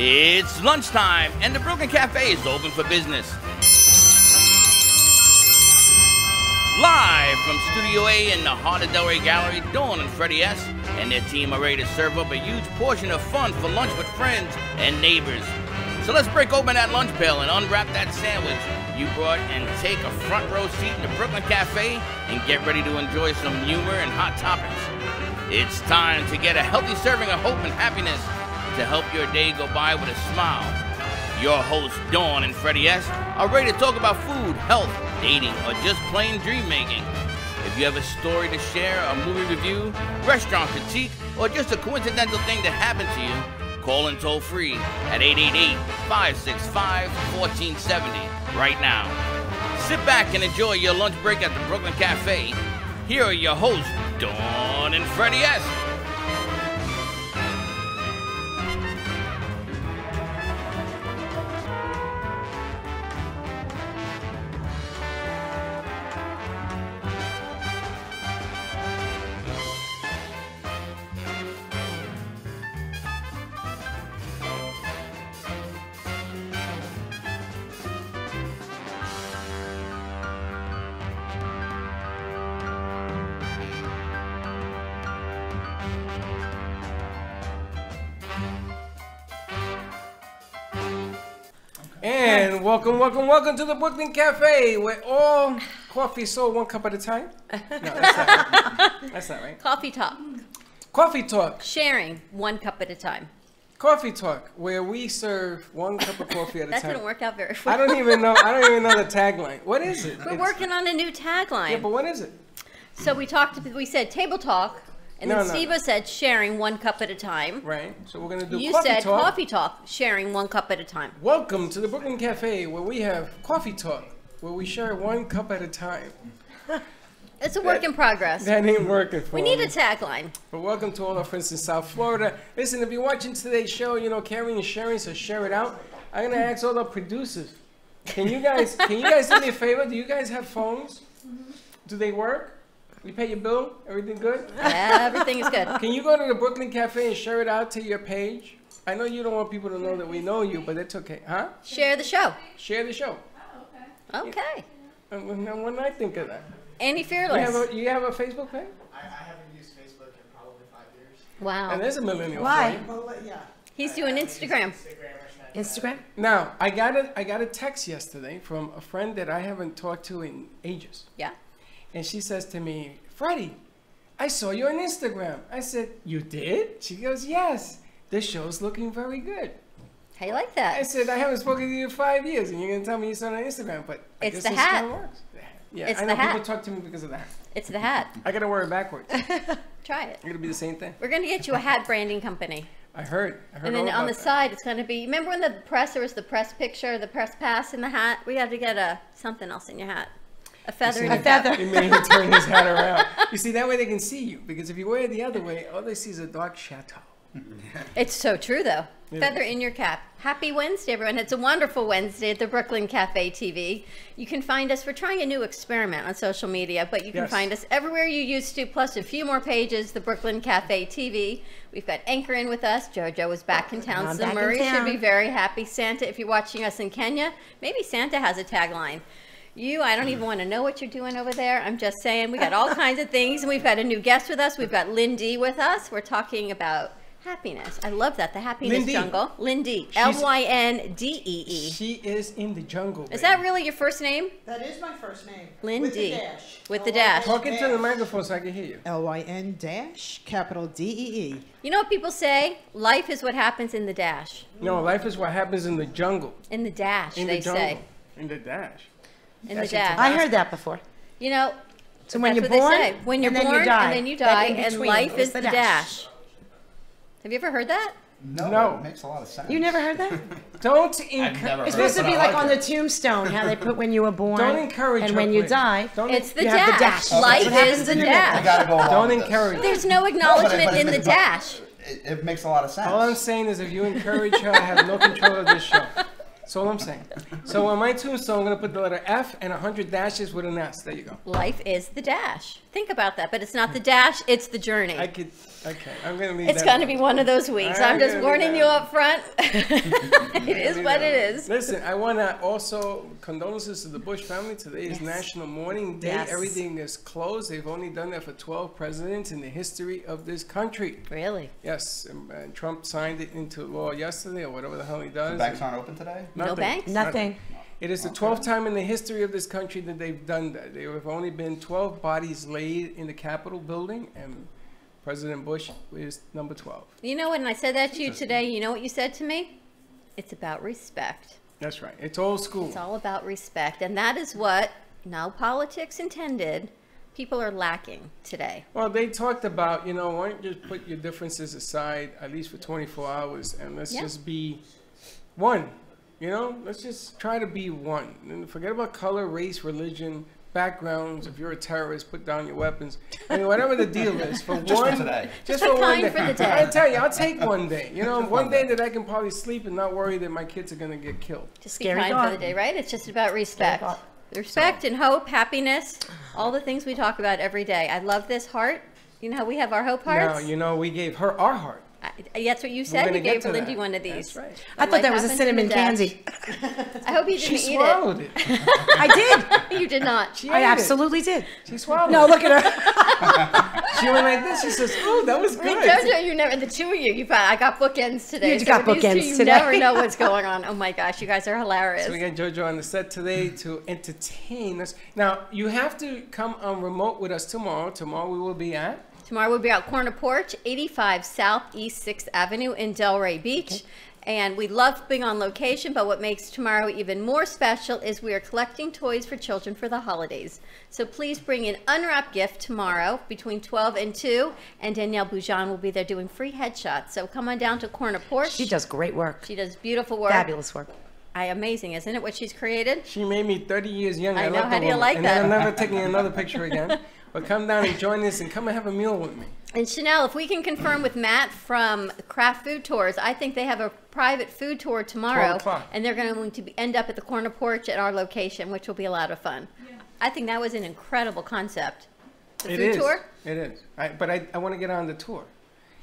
It's lunchtime, and the Brooklyn Cafe is open for business. Live from Studio A in the heart of Delray Gallery, Dawn and Freddie S. and their team are ready to serve up a huge portion of fun for lunch with friends and neighbors. So let's break open that lunch pail and unwrap that sandwich you brought and take a front row seat in the Brooklyn Cafe and get ready to enjoy some humor and hot topics. It's time to get a healthy serving of hope and happiness to help your day go by with a smile. Your hosts, Dawn and Freddie S., are ready to talk about food, health, dating, or just plain dream making. If you have a story to share, a movie review, restaurant critique, or just a coincidental thing that happened to you, call in toll free at 888-565-1470 right now. Sit back and enjoy your lunch break at the Brooklyn Cafe. Here are your hosts, Dawn and Freddie S. And welcome to the Brooklyn Cafe, where all coffee is sold one cup at a time. No, that's not right. That's not right. Coffee talk. Coffee talk. Sharing one cup at a time. Coffee talk, where we serve one cup of coffee at a time. That didn't work out very well. I don't even know the tagline. What is it? We're working on a new tagline. Yeah, but what is it? So we said table talk, and then Steve said sharing one cup at a time. Right. So we're gonna do You coffee said talk. coffee talk, sharing one cup at a time. Welcome to the Brooklyn Cafe, where we have coffee talk, where we share one cup at a time. It's a work in progress. That ain't working for We need me. a tagline. But welcome to all our friends in South Florida. Listen, if you're watching today's show, you know, caring and sharing, so share it out. I'm gonna ask all the producers. Can you guys do me a favor? Do you guys have phones? Do they work? You pay your bill? Everything good? Everything is good. Can you go to the Brooklyn Cafe and share it out to your page? I know you don't want people to know that we know you, but it's okay. Huh? Share the show. Share the show. Okay. When did I think of that? Andy Fearless. You have a Facebook page? I haven't used Facebook in probably 5 years. Wow. And there's a millennial. Why? For you. Yeah. He's doing Instagram. Instagram? Now, I got a text yesterday from a friend that I haven't talked to in ages. Yeah. And she says to me, Freddie, I saw you on Instagram. I said, you did? She goes, yes. The show's looking very good. How you like I that? said, I haven't spoken to you in 5 years, and you're going to tell me you saw it on Instagram. But I It's guess the this hat. kinda works. Yeah, It's I the know hat. people talk to me because of that. It's the hat. I got to wear it backwards. Try it. It's going to be the same thing. We're going to get you a hat branding company. I heard And then all on the about that. side, it's going to be, remember when there was the press picture, the press pass in the hat? We have to get something else in your hat. A feather in A your feather. It made him turn his hat around. You see, that way they can see you. Because if you wear it the other way, all they see is a dark chateau. It's so true, though. Yeah. Feather in your cap. Happy Wednesday, everyone. It's a wonderful Wednesday at the Brooklyn Cafe TV. You can find us. We're trying a new experiment on social media, but you can Yes. find us everywhere you used to, plus a few more pages, the Brooklyn Cafe TV. We've got Anchor in with us. JoJo is back in town. I'm So back in Murray should town. be very happy. Santa, if you're watching us in Kenya, maybe Santa has a tagline. I don't even want to know what you're doing over there. I'm just saying we got all kinds of things. And we've got a new guest with us. We've got Lindy with us. We're talking about happiness. I love that. The happiness Lindy. jungle. Lindy. She's- Lyndee. She is in the jungle. Is that really your first name? That is my first name. Lindy. With the dash. With the dash. Talk into the microphone so I can hear you. Lyn dash capital DEE. You know what people say? Life is what happens in the dash. No, life is what happens in the jungle. In the dash, In they the jungle. say. In the dash. In the That's dash. I heard that before. You know, So when that's you're what born, they say. When you're and then born, you die. and then you That die, in and between life is is the dash. Have you ever heard that? No. It makes a lot of sense. You never heard that? Don't never encourage. heard It's supposed to but be I like like on it. the tombstone, how they put when you were born. Don't encourage and her, when you please. die. Don't It's the You have the dash. dash. Life That's what is happens the in the I dash. gotta go along Don't with this. encourage. There's no acknowledgement but in the it's- dash. It makes a lot of sense. All I'm saying is if you encourage her, I have no control of this show. That's all I'm saying. So on my tombstone, I'm going to put the letter F and 100 dashes with an S. There you go. Life is the dash. Think about that. But it's not the dash, it's the journey. Okay, I'm going to leave It's that going to alone. be one of those weeks. I'm I'm just gonna warning leave you that up front. It is what it is. Listen, I want to also condolences to the Bush family. Today is National Mourning Day. Yes. Everything is closed. They've only done that for 12 presidents in the history of this country. Really? Yes, and Trump signed it into law yesterday or whatever the hell he does. The banks aren't open today? No Nothing. banks? Nothing. It is the 12th time in the history of this country that they've done that. There have only been 12 bodies laid in the Capitol building, and President Bush is number 12. You know, when I said that to you today, you know what you said to me? It's about respect. That's right. It's old school. It's all about respect. And that is what, no politics intended, people are lacking today. Well, they talked about, why don't you just put your differences aside, at least for 24 hours, and let's Yeah. just be one. Let's just try to be one. And forget about color, race, religion, backgrounds. If you're a terrorist, put down your weapons. I mean, whatever the deal is. For Just for one, today. Just Be for one kind day. for the day. I tell you, I'll take one day. One one day day. that I can probably sleep and not worry that my kids are going to get killed. Just be Scary kind thought. for the day, right? It's just about respect. thought. Respect and hope, happiness, all the things we talk about every day. I love this heart. You know how we have our hope hearts? Now, we gave her our heart. That's what you We're said. gonna You get gave to Lindy that. one of these. That's right. I thought that was a Life happens in cinnamon the candy. dash. I hope you She didn't eat swallowed it. I it. You did not. She I ate it. absolutely did. She swallowed No, it. look at her. She went like this. She says, "Oh, that was We good." Jojo, you never, the two of you, I got bookends today. You got with these two, bookends you today. never know what's going on. Oh my gosh, you guys are hilarious. So we got JoJo on the set today to entertain us. Now, you have to come on remote with us tomorrow. Tomorrow we will be at... Tomorrow we'll be out Corner Porch, 85 Southeast 6th Avenue in Delray Beach. Okay. And we love being on location, but what makes tomorrow even more special is we are collecting toys for children for the holidays. So please bring an unwrapped gift tomorrow between 12 and 2, and Danielle Boujon will be there doing free headshots. So come on down to Corner Porch. She does great work. She does beautiful work. Fabulous work. Amazing, isn't it, what she's created? She made me 30 years younger. I know. love the How do you woman. like and that? And I'll never take me another picture again. But come down and join us and come and have a meal with me. And Chanel, if we can confirm with Matt from Craft Food Tours, I think they have a private food tour tomorrow, 12 o'clock. and they're going to end up at the Corner Porch at our location, which will be a lot of fun. Yeah. I think that was an incredible concept. The food tour? It is. But I want to get on the tour.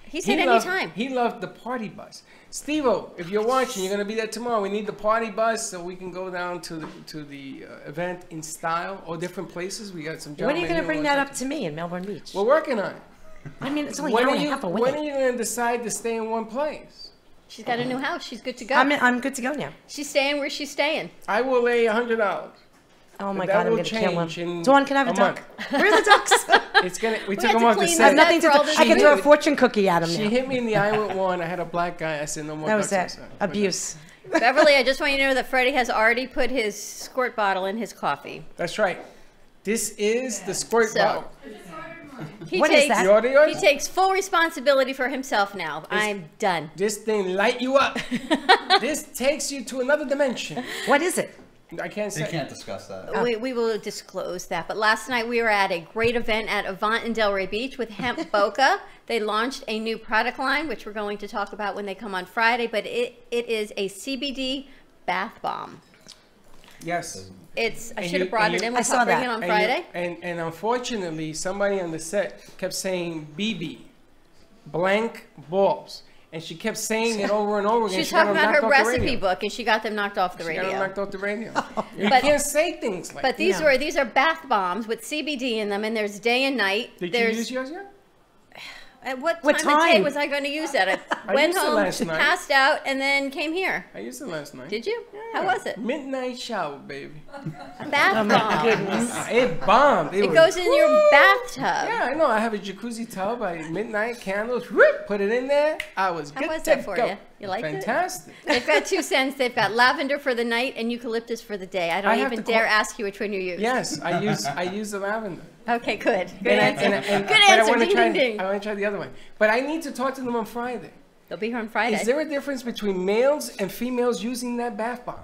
He said anytime. He loved the party bus. Steve-O, if you're watching, you're going to be there tomorrow. We need the party bus so we can go down to the event in style or different places. We got some When are gentlemen you going here to bring who that want up to me in Melbourne Beach? We're working on it. I mean, it's only When an are hour and a you, half away. when are you going to decide to stay in one place? She's got a new house. She's good to go. I'm good to go now. She's staying where she's staying. I will lay $100. Oh my But that God, I'm will going to kill change him. in Dawn, can I have a a duck? month. Where are the ducks? It's gonna. We We took had him to off the clean I have set. that nothing to for all do. the I can throw a food. fortune cookie at him She now. hit me in the eye with one. I had a black guy. I said no more. That was ducks it. inside. Abuse. Beverly, I just want you to know that Freddie has already put his squirt bottle in his coffee. That's right. This is the squirt So, bottle. He What is takes, that? You order yours? He takes full responsibility for himself now. I'm done. This thing light you up. This takes you to another dimension. What is it? I can't You say. can't discuss that. We will disclose that. But last night we were at a great event at Avant in Delray Beach with Hemp Boca. They launched a new product line, which we're going to talk about when they come on Friday. But it is a CBD bath bomb. Yes. It's. I And should have you- brought and it you- in. I We'll saw bring that. it on And Friday. and unfortunately, somebody on the set kept saying BB, blank balls. And she kept saying it over and over again. She's She got talking them about knocked her off the recipe radio. book, and she got them knocked off the She got them radio. knocked off the radio. You But- can't say things like But that. these No. these are bath bombs with CBD in them, and there's day and night. Did you there's use yours yet? At what What time of day time? was I going to use that? I I went used it home, last night. passed out, and then came here. I used it last night. Did you? How was it? Midnight shower, baby. A bath bomb. It bombed. It was- goes in your bathtub. Yeah, I know. I have a jacuzzi tub. I midnight candles. Whoop, put it in there. I was How good was to that for go. you? You liked it? Fantastic. They've got two scents. They've got lavender for the night and eucalyptus for the day. I don't I have even to dare call- ask you which one you use. Yes, I use the lavender. Okay, good. Good And I- answer. and I- and- Good but I answer. wanna Ding, try, ding, ding. I want to try the other one. But I need to talk to them on Friday. They'll be here on Friday. Is there a difference between males and females using that bath bomb?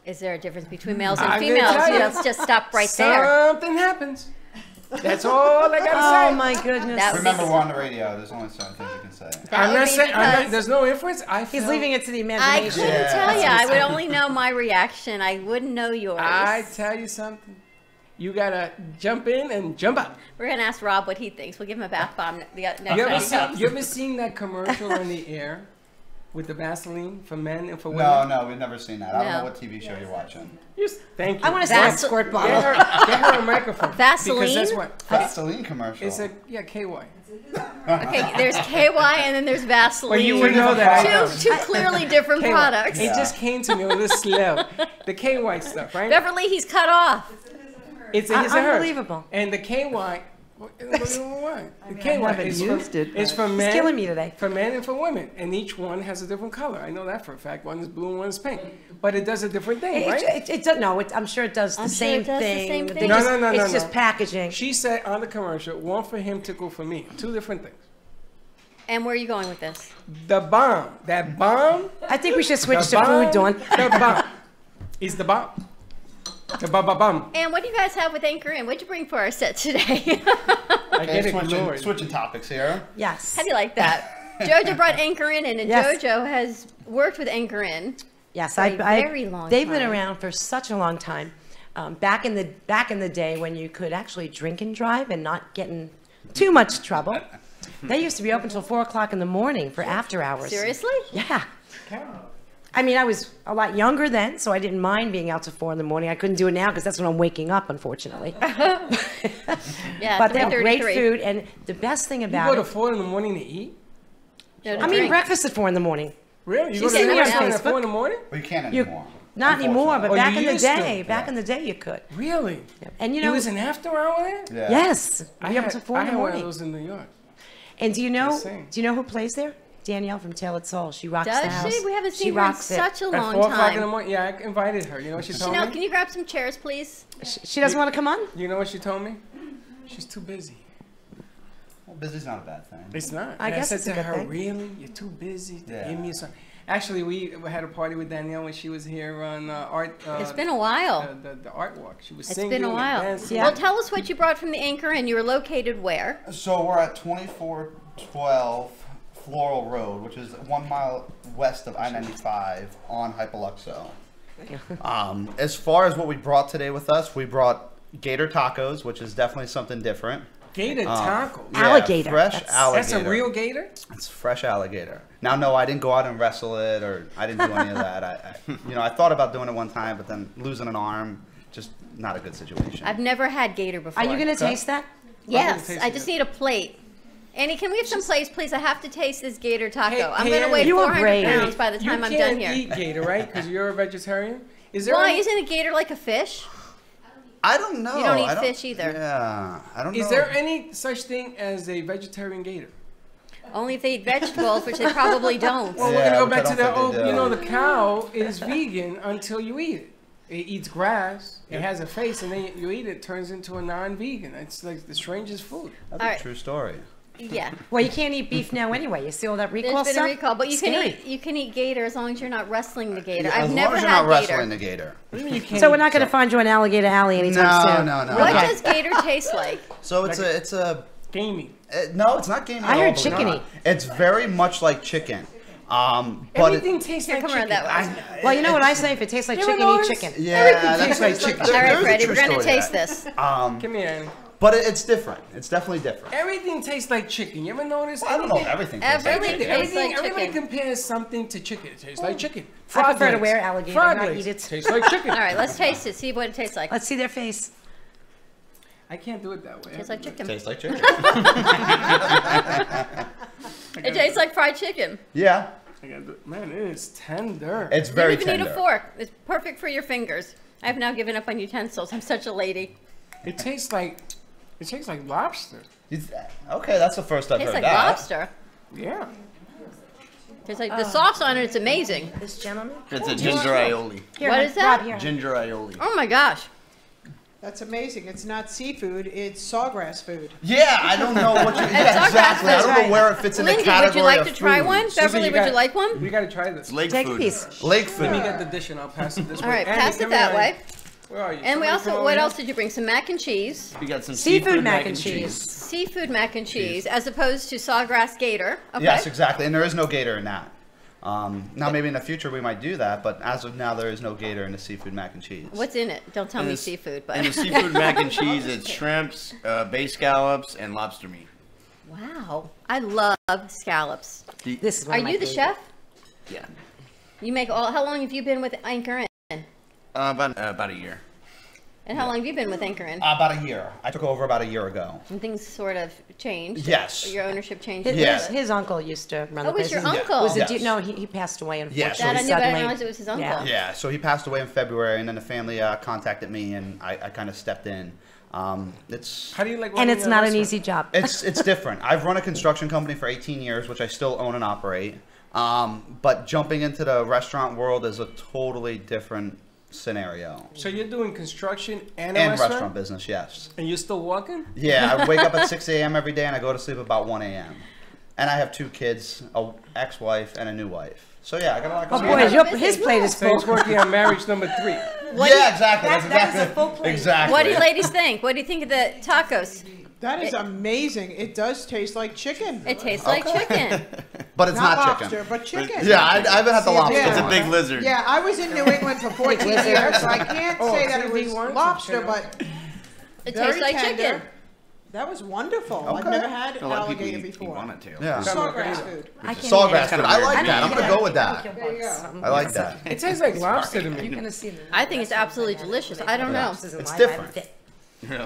Is there a difference between males and I'm gonna females? tell you. Let's just stop right there. Something happens. That's all I gotta Oh say. my goodness. That would Remember, be- we're on the radio. There's only certain things you can say. That I'm would not be saying. because There's no inference. I He's feel, leaving it to the I imagination. couldn't Yeah. tell you. I would only know my reaction. I wouldn't know yours. I tell you something. You gotta jump in and jump out. We're gonna ask Rob what he thinks. We'll give him a bath bomb next You time ever, he seen, comes. you ever seen that commercial on the air with the Vaseline for men and for women? No, we've never seen that. I don't No. know what TV show you're watching. Thank you. I want to see that Vas- squirt Get bottle. her a microphone. Vaseline? Because that's what. Vaseline commercial. It's a KY. Okay, there's KY and then there's Vaseline. Well, you would know that. I know. Two clearly different KY. products. It just came to me with a little slow. The KY stuff, right? Beverly, he's cut off. It's a his and hers. Unbelievable. And the KY. What? The KY haven't is used for, it, is for He's men. killing me today. For men and for women, and each one has a different color. I know that for a fact. One is blue and one is pink, but it does a different thing, right? It does, no, I'm sure it does the I'm sure same it does the thing. same They thing. No, just- no, It's no. just packaging. She said on the commercial, one for him, tickle for me. Two different things. And where are you going with this? The bomb, that bomb, I think we should switch the to bomb, food, Dawn. the bomb is the bomb. The bomb. And what do you guys have with Anchor In? What'd you bring for our set today? I get Okay, ignored. switching topics here. Yes. How do you like that? Jojo brought Anchor In, and Yes. Jojo has worked with Anchor In. Yes, For a very long They've been time. around for such a long time. Back in the day when you could actually drink and drive and not get in too much trouble. They used to be open till 4 o'clock in the morning for after hours. Seriously? Yeah. I mean, I was a lot younger then, so I didn't mind being out till 4 in the morning. I couldn't do it now because that's when I'm waking up, unfortunately. Yeah, But they have great 3:33. food, and the best thing You about go to it, 4 in the morning to eat? No, to I mean, drink. breakfast at 4 in the morning. Really? You She's go to saying the you're restaurant on at 4 in the morning? Well, you can't You, anymore. not anymore, but Oh, back you in the used to. day, back in the day, you could. Really? And you It know, was an after hour there? Yeah. yes, I be up had, till 4 I in the had one of morning. those in New York. And do you know Insane. who plays there? Danielle from Tailored Soul. She rocks Does the house. she? We haven't She seen her in rocks it. such a At long 4 o'clock in the time. morning? Yeah, I invited her. You know what she told Chanel, me? can you grab some chairs, please? She doesn't want to come on? You know what she told me? She's too busy. Well, busy's not a bad thing. It's not. I And guess said it's a to good her, thing. really? You're too busy to Yeah. give me some. Actually, we had a party with Danielle when she was here on art. It's been a while. The art walk. She was It's singing. been a and while. dancing. Yeah. Well, tell us what you brought from the Anchor In. You were located where? So we're at 2412 Floral Road, which is 1 mile west of I-95 on Hypoluxo. As far as what we brought today with us, we brought gator tacos, which is definitely something different. Gator taco. Yeah, Alligator. Fresh That's alligator. That's a real gator? It's fresh alligator. Now, no, I didn't go out and wrestle it, or I didn't do any of that. I thought about doing it one time, but then losing an arm, just not a good situation. I've never had gator before. Are you going to Okay. taste that? Yes, taste I it. just need a plate. Annie, can we have some plates, please? I have to taste this gator taco. Hey, I'm hey, going to weigh Annie. You are 400 brave. pounds by the time I'm you done can't here. eat gator, right? Because you're a vegetarian. Is there Why? any, Isn't a gator like a fish? I don't know. You don't eat I fish either. Yeah, I don't know. is there any such thing as a vegetarian gator? Only if they eat vegetables, which they probably don't. Well, Yeah, we're gonna go which I back to don't the think old. they You know, do. the cow is vegan until you eat it. It eats grass. It has a face, and then you eat it. Turns into a non-vegan. It's like the strangest food. That's All a right. true story. Yeah. Well, you can't eat beef now anyway. You see all that recall There's been stuff? a recall, but you Scary. can eat gator as long as you're not wrestling the gator. Yeah, I've as never long as you're had not gator. wrestling the gator. What do you mean you can't So we're eat- not going to find you an alligator alley anytime No, soon. no, no. What Okay. does gator taste like? So it's a gamey. no, it's not gamey. I at heard all, believe it or chickeny. not. It's very much like chicken. But Everything tastes Here, like come around chicken. that way. Well, you know what I say? If it tastes like You chicken, ever eat notice? chicken. yeah, Everything that's tastes like chicken. All right, there's a Freddie, true we're going to story taste that. this. Come here, Annie. But it's different. It's definitely different. Everything tastes like chicken. You ever notice? I don't know if everything. tastes like Everything chicken. tastes like Everybody chicken. compares something to chicken. It tastes like chicken. I prefer to legs. wear alligator, Frog not legs eat it. Tastes like chicken. All right, let's taste it. See what it tastes like. Let's see their face. I can't do it that way. Tastes like chicken. Tastes like chicken. It tastes like fried chicken. Yeah, I gotta do it. Man, it is tender. it's You very don't even tender. need a fork. It's perfect for your fingers. I've now given up on utensils. I'm such a lady. It tastes like lobster. Okay, that's the first I've Tastes heard like that. lobster. Yeah. Tastes like the sauce on it. It's amazing. This gentleman? It's a ginger aioli. Here, What Rob, is that? here. Ginger aioli. Oh my gosh. That's amazing. It's not seafood, it's sawgrass food. Yeah, I don't know what you. It's Yeah, our exactly. I breakfast. don't know where it fits in the Lindy, category would you like of to try food. one? Susie, Beverly, you would you got- like one? We gotta try this. Lake Take a food. piece. Lake Let me food. get the dish and I'll pass it this way. All right, Andy, pass it come that here, way. Where are you? And we Somebody also, come what over else did you bring? Some mac and cheese. We got some Seafood mac and cheese. Seafood mac and cheese, as opposed to sawgrass gator. Okay. Yes, exactly. And there is no gator in that. Now, maybe in the future we might do that, but as of now, there is no gator in the seafood mac and cheese. What's in it? Don't tell me seafood, but In the seafood mac and cheese, it's shrimps, bay scallops, and lobster meat. wow, I love scallops. This is one Are of my you the favorite. chef? Yeah. You make all. How long have you been with Anchor Inn? About a year. And how long have you been with Anchor Inn? About a year. I took over about a year ago. And things sort of changed. Yes. Your ownership changed. His, a little Yes. bit. his uncle used to run Oh, the it's place. your uncle. Was it, Yes. no, he passed away, Yeah, so unfortunately. That I knew, but I didn't suddenly. realize it was his uncle. Yeah. Yeah, so he passed away in February, and then the family contacted me, and I kind of stepped in. It's How do you like? And running it's a not an restaurant? easy job. it's different. I've run a construction company for 18 years, which I still own and operate. But jumping into the restaurant world is a totally different scenario. So you're doing construction and a And restaurant? restaurant business, yes. And you're still walking? Yeah, I wake up at 6 a.m. every day, and I go to sleep about 1 a.m. And I have 2 kids, a ex-wife, and a new wife. So yeah, I got a lot Oh going boy, on. his plate is So full. he's working on marriage number 3. Yeah, exactly. That's that is exactly. a full plate. Exactly. What do you ladies think? What do you think of the tacos? That is amazing. It does taste like chicken. It tastes like chicken. But it's not, lobster, chicken. but chicken. Yeah, I haven't had the lobster. Yeah. It's a big lizard. Yeah, I was in New England for 14 years, so I can't Oh, say that it TV was ones? lobster, Okay. but It very tastes like tender. chicken. That was wonderful. I've Okay. never had A lot of people alligator eat before. bonnet tail. Yeah. Sawgrass food. I can't Sawgrass eat it. food. I like I that. I'm don't gonna eat go with it. that. There you go. I like that. It tastes like lobster to me. You're gonna see them. I think it's absolutely delicious. I don't know. It's different.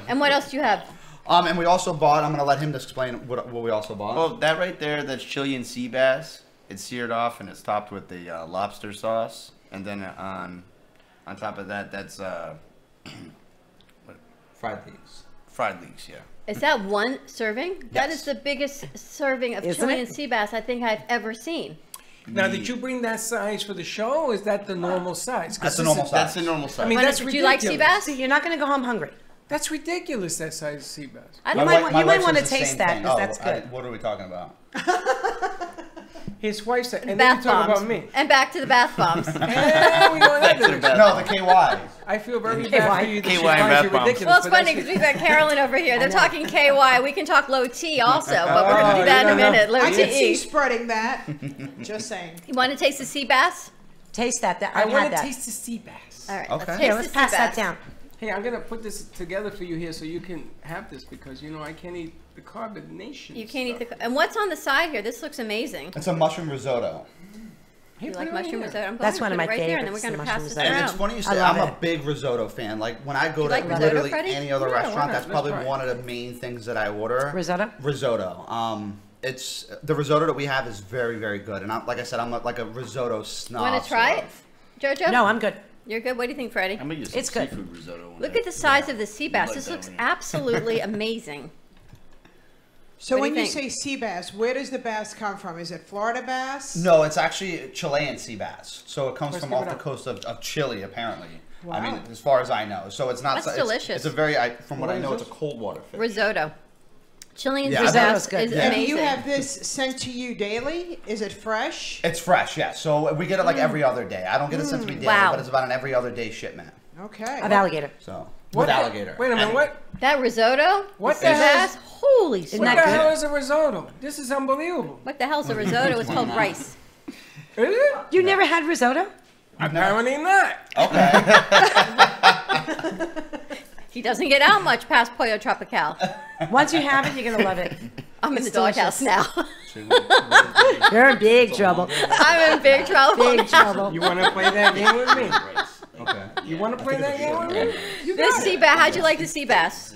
And what else do you have? And we also bought. I'm gonna let him explain what we also bought. Well, that right there, that's Chilean sea bass. It's seared off and it's topped with the lobster sauce, and then on top of that, that's Fried leaves. fried leeks. Yeah. Is that one serving? That is Yes. the biggest serving of Isn't Chilean it? sea bass I think I've ever seen. Now, did you bring that size for the show, or is that the normal size? 'Cause That's the this normal is- size. That's the normal size. I mean, When that's do ridiculous. you like sea bass? See, you're not gonna go home hungry. That's ridiculous, that size of sea bass. I You don't might, mind. you might wife want to says the taste same that thing. because that's good. What are we talking about? His wife said, and then you Bath talk bombs. about me. And back to the bath bombs. Hey, we going into this. No, the KY. I feel very bad for you that she KY and finds you bath bombs. ridiculous. Well, it's but funny that's- because we've got Carolyn over here. They're talking KY. We can talk low T also, but we're going to do that in a you don't know. minute. Low I can see TE. spreading that. Just saying. You want to taste the sea bass? Taste that. I I've want had to that. taste the sea bass. All right. Okay. Let's Here, taste let's the pass sea that bass. down. Hey, I'm going to put this together for you here so you can have this because, you know, I can't eat the carbonation. You can't eat the. And what's on the side here? This looks amazing. It's a mushroom risotto. You like mushroom risotto? I'm going That's to one put of it my right there, and then we're favorites, going the to pass mushroom this And risotto. it's around. funny you I say love I'm a it. big risotto fan. Like when I go You to like risotto, literally Freddie? any other Yeah, why restaurant, not? that's Let's probably try it. one of the main things that I order. Risotto? Risotto. It's the risotto that we have is very, very good. And like I said, I'm like a risotto snob. Want to try sort it, of. Jojo? No, I'm good. You're good. What do you think, Freddie? I'm gonna use some It's good. seafood risotto. one Look day. at the size of the sea bass. like This that looks one. absolutely amazing. So What do when you you say think? sea bass, where does the bass come from? Is it Florida bass? No, it's actually Chilean sea bass. So it comes Let's from give off it the up. coast of Chile, apparently. I mean, Wow. as far as I know. So it's not. That's it's, delicious. It's a very. From what What I is know, it's a this? cold water fish. Risotto. Chilean Yeah, sea I thought it bass was good. is Yeah. And amazing. you have this sent to you daily? Is it fresh? It's fresh, yeah. So we get it like every other day. I don't get it sent to me daily, Wow. but it's about an every other day shipment. Okay. Of alligator. So What with the- alligator. Wait a minute, what? That risotto? What sea the hell bass? Holy What smokes. the good? hell is a risotto? This is unbelievable. What the hell's a risotto? It's called rice. Is it? You never had risotto? Apparently not. Okay. He doesn't get out much past Pollo Tropical. Once you have it, you're gonna love it. I'm in the It's doghouse now. You're in big trouble. I'm in big trouble. Big trouble. You want to play that game with me? Okay. You want to play that game with me? This sea bass, how'd you like the sea bass?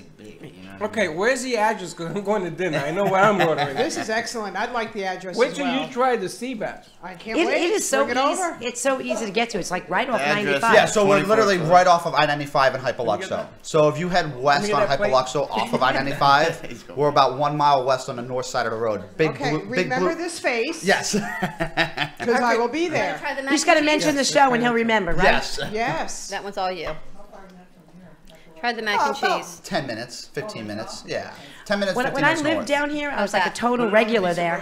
Okay, where's the address? Because I'm going to dinner. I know where I'm ordering. This is excellent. I'd like the address Wait as till well. you try the sea bass. I can't It wait. is so Bring it easy. over. It's so easy to get to. It's like right off The address- 95. Yeah, so we're 24 literally foot. right off of I-95 in get Hypoluxo. that? So if you head west get on that plate? Hypoluxo off of I-95, we're about 1 mile west on the north side of the road. Big Okay, blue, big remember blue. this face. Yes. Because I will be You wanna there. try the You mac just got to and cheese? mention the show and he'll remember, right? Yes. Yes. That one's all you. Try the mac and cheese. 10 minutes, 15 minutes. Yeah. 10 minutes, When 15 I minutes lived north. down here, I was How's like a that? total regular there.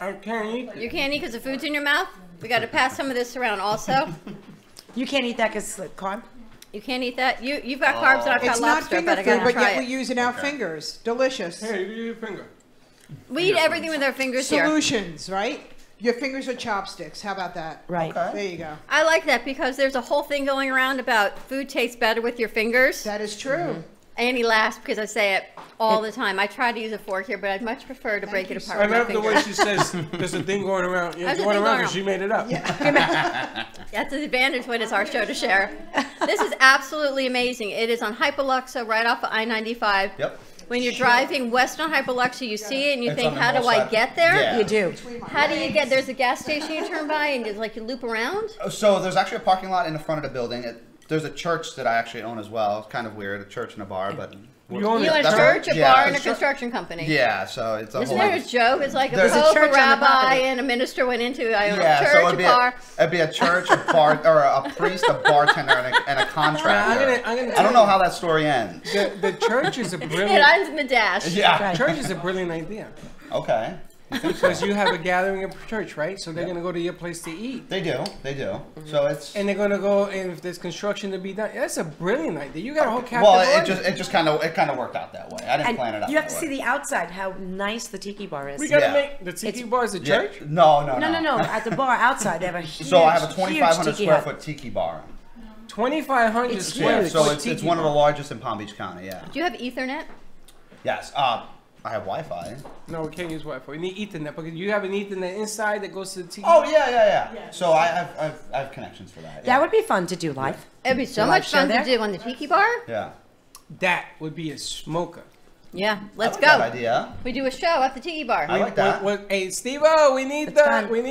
I can't eat You can't eat because the food's in your mouth? We got to pass some of this around also. You can't eat that because it's carb? You can't eat that. You've got carbs and I've got It's not lobster, finger but I food, gotta but try yet we're it. using our fingers. Delicious. Hey, you your finger. We eat everything with our fingers here. Solutions, right? Your fingers are chopsticks. How about that? Right. Okay. There you go. I like that because there's a whole thing going around about food tastes better with your fingers. That is true. Annie laughs because I say it all the time. I try to use a fork here, but I'd much prefer to break it apart I with my love the way fingers. she says there's a thing going around. Yeah, There's a going thing around going because she made it up. That's the advantage when it's our show to share. This is absolutely amazing. It is on Hypoluxo right off of I-95. Yep. When you're driving west on Hypoluxo, you see it and you It's think, on the how do north I side. get there? Yeah. You do. How do you get, there's a gas station you turn by and you loop around? So there's actually a parking lot in the front of the building. There's a church that I actually own as well. It's kind of weird, a church and a bar, but You own You it. own a That's church, right. a Yeah, bar, and a sure. construction company. yeah. So it's a Isn't whole. there a joke? It's like a There's a pope, church a on the rabbi, property. and a minister went into I own Yeah, a so church, it'd a be bar. it'd be a church, a bar, or a priest, a bartender, and a contractor. I'm gonna I don't know how that story ends. The church is a It brilliant. ends in the dash. Yeah. Church is a brilliant idea Okay. because you have a gathering of church, right? So they're gonna go to your place to eat, They do. They do. So it's. and they're gonna go. And if there's construction to be done, that's a brilliant idea. You got a whole captive Well, audience. it just kind of worked out that way. I didn't plan it And out. you have that to way. see the outside, how nice the tiki bar is. We gotta Yeah. make the tiki It's- bar is a Yeah. church. No. No. At the bar outside, they have a huge, So I have a huge 2,500 tiki square hut. foot tiki bar. 2,500 It's square. huge. So foot it's tiki one of the bar. largest in Palm Beach County. Yeah. Do you have Ethernet? Yes. I have Wi-Fi. No, we can't use Wi-Fi. We need Ethernet because you have an Ethernet inside that goes to the tiki. Oh yeah. So I have connections for that. That Yeah. would be fun to do live. It'd be so Live much show fun to there? do on the tiki bar. Yeah. That would be a smoker. Yeah, let's I like go. That idea. We do a show at the tiki bar. I like that. Hey, Steve-O, we need It's the fun. we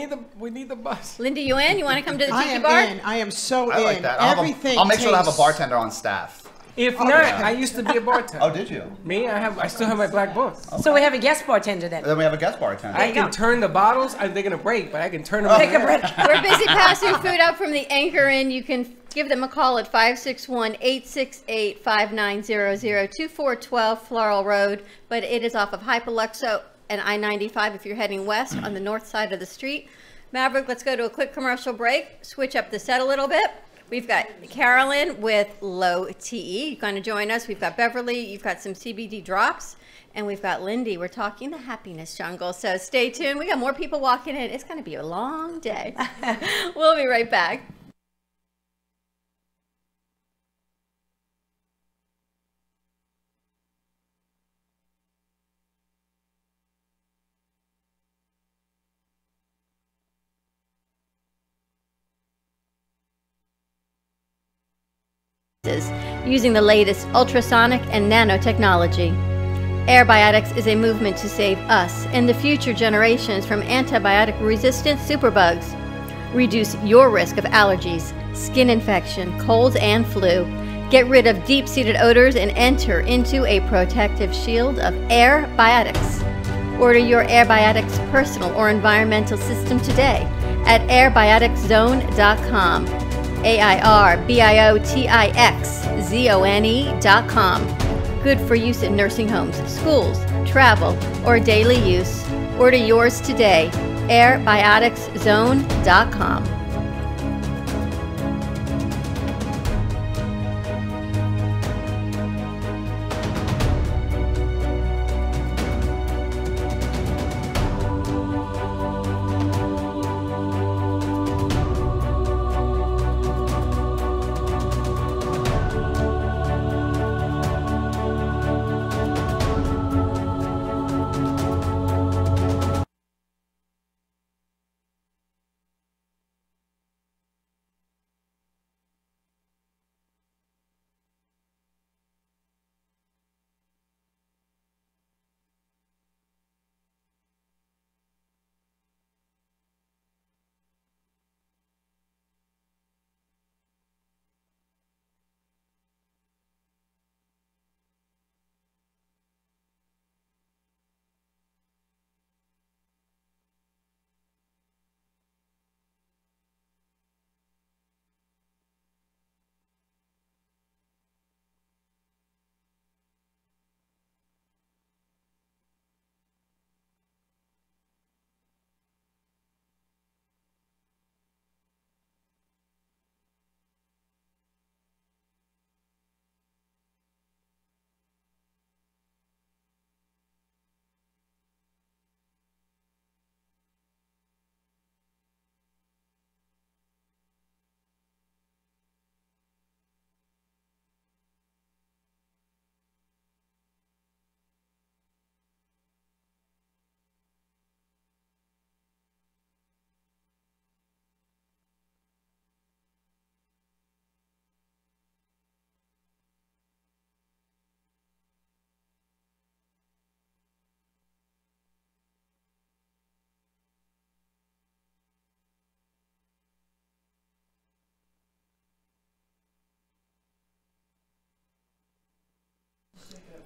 need the bus. Linda, you in? You want to come to the I tiki am bar? in. I am so I like in. that. Everything I'll make sure to have a tastes- bartender on staff. If Oh, not, yeah. I used to be a bartender. Oh, did you? Me, I still have my black book. So we have a guest bartender then. Then we have a guest bartender. I you can go. turn the bottles. They're gonna break, but I can turn them. Oh. Take a break. We're busy passing food out from the Anchor Inn. You can give them a call at 561-868-5900, 2412 Floral Road. But it is off of Hypoluxo and I-95 if you're heading west on the north side of the street. Maverick, let's go to a quick commercial break. Switch up the set a little bit. We've got Carolyn with Low TE. You're going to join us. We've got Beverly. You've got some CBD drops. And we've got Lindy. We're talking the happiness jungle. So stay tuned. We got more people walking in. It's going to be a long day. We'll be right back. Using the latest ultrasonic and nanotechnology. Airbiotics is a movement to save us and the future generations from antibiotic-resistant superbugs. Reduce your risk of allergies, skin infection, colds, and flu. Get rid of deep-seated odors and enter into a protective shield of Airbiotics. Order your Airbiotics personal or environmental system today at airbioticszone.com. AIRBIOTIXZONE.com. Good for use in nursing homes, schools, travel, or daily use. Order yours today. airbioticszone.com.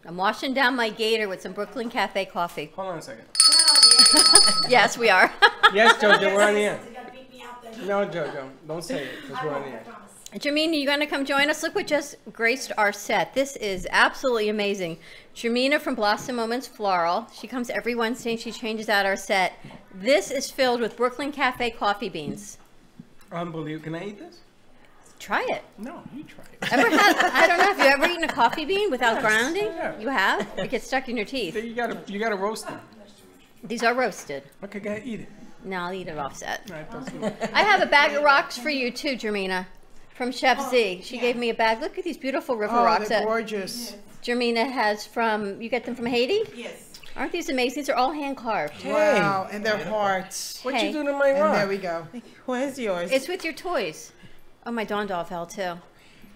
I'm washing down my gator with some Brooklyn Cafe coffee. Hold on a second. Yes, we are. Yes, Jojo, we're on the air. No, Jojo, don't say it, because we're on the air. Jermina, you going to come join us? Look what just graced our set. This is absolutely amazing. Jermina from Blossom Moments Floral. She comes every Wednesday and she changes out our set. This is filled with Brooklyn Cafe coffee beans. Unbelievable. Can I eat this? Try it. No, you try it. Ever had, I don't know, have you ever eaten a coffee bean without Yes, grounding? yeah. You have? It gets stuck in your teeth. You gotta roast them. These are roasted. Okay, go ahead, eat it. No, I'll eat it offset. All right, that's good. I have a bag of rocks for you too, Jermina, from Chef Z. She gave me a bag. Look at these beautiful river rocks they're that gorgeous. Jermina has from, you get them from Haiti? Yes. Aren't these amazing? These are all hand carved. Wow, and they're hearts. What Hey. you do to my And rock? there we go. Where's yours? It's with your toys. Oh, my Dawn doll fell too.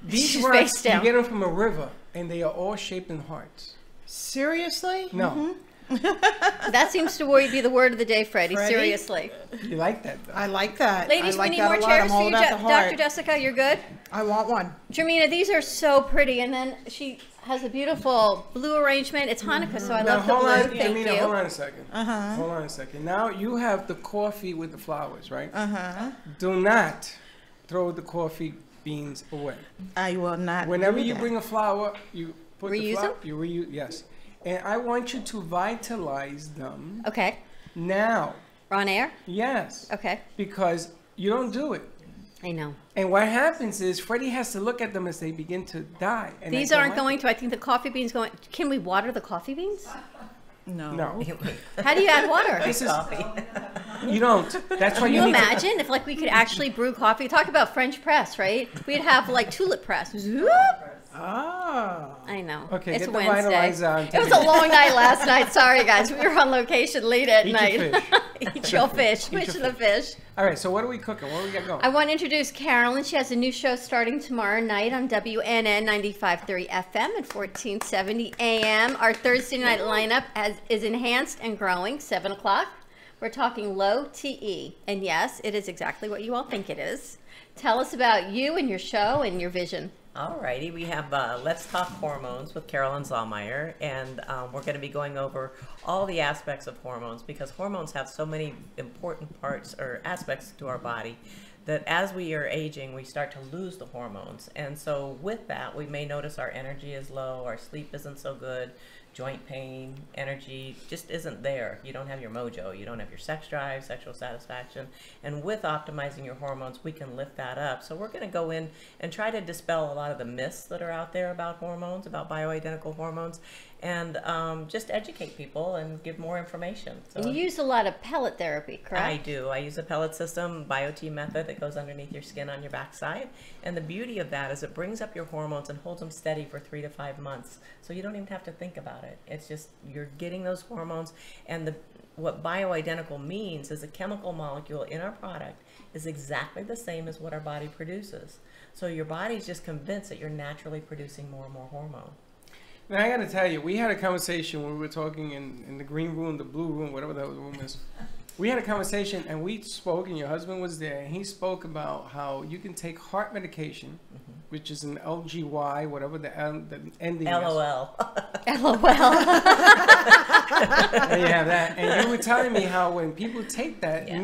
These She's rocks, face you down. get them from a river, and they are all shaped in hearts. Seriously? No, That seems to be the word of the day, Freddie. Freddie? Seriously. you like that, though. I like that. Ladies, I like we need that more a lot. chairs I'm for all you, about the heart. Dr. Jessica. You're good? I want one. Jermina, these are so pretty. And then she has a beautiful blue arrangement. It's Hanukkah, so I Now, love the hold blue. on, Thank Amina, you. hold on a second. Hold on a second. Now, you have the coffee with the flowers, right? Do not throw the coffee beans away. I will not. Whenever do you that. bring a flower, you put the Reuse flower. them? You reuse, yes. And I want you to vitalize them Okay. now. We're on air? Yes. Okay. Because you don't do it. I know. And what happens is Freddie has to look at them as they begin to die. And These I don't aren't like going to. I think the coffee beans going. Can we water the coffee beans? No. it. No. How do you add water? This is. You don't. That's why Can you you need to. imagine if like we could actually brew coffee? Talk about French press, right? We'd have like tulip press. Zoop. Oh. I know. Okay, it's get the Wednesday. vitalizer on. It was a long night last night. Sorry, guys. We were on location late at Eat your night. fish. Eat your fish. your Which of the fish? All right, so what are we cooking? What do we got going? I want to introduce Carolyn. She has a new show starting tomorrow night on WNN 95.3 FM and 1470 AM. Our Thursday night lineup is enhanced and growing, 7 o'clock. We're talking low TE. And yes, it is exactly what you all think it is. Tell us about you and your show and your vision. Alrighty, we have Let's Talk Hormones with Carolyn Zallmeyer, and we're going to be going over all the aspects of hormones because hormones have so many important parts or aspects to our body that as we are aging, we start to lose the hormones. And so with that, we may notice our energy is low, our sleep isn't so good, joint pain, energy just isn't there. You don't have your mojo, you don't have your sex drive, sexual satisfaction. And with optimizing your hormones, we can lift that up. So we're going to go in and try to dispel a lot of the myths that are out there about hormones, about bioidentical hormones, and just educate people and give more information. So And you use a lot of pellet therapy, correct? I do. I use a pellet system, BioT method that goes underneath your skin on your backside. And the beauty of that is it brings up your hormones and holds them steady for 3 to 5 months. So you don't even have to think about it. It's just you're getting those hormones. And what bioidentical means is a chemical molecule in our product is exactly the same as what our body produces. So your body's just convinced that you're naturally producing more and more hormone. Now, I got to tell you, we had a conversation when we were talking in the green room, the blue room, whatever that room is. We had a conversation and we spoke, and your husband was there, and he spoke about how you can take heart medication, which is an LGY, whatever the ending is. LOL. LOL. There you have that. And you were telling me how when people take that, Yes.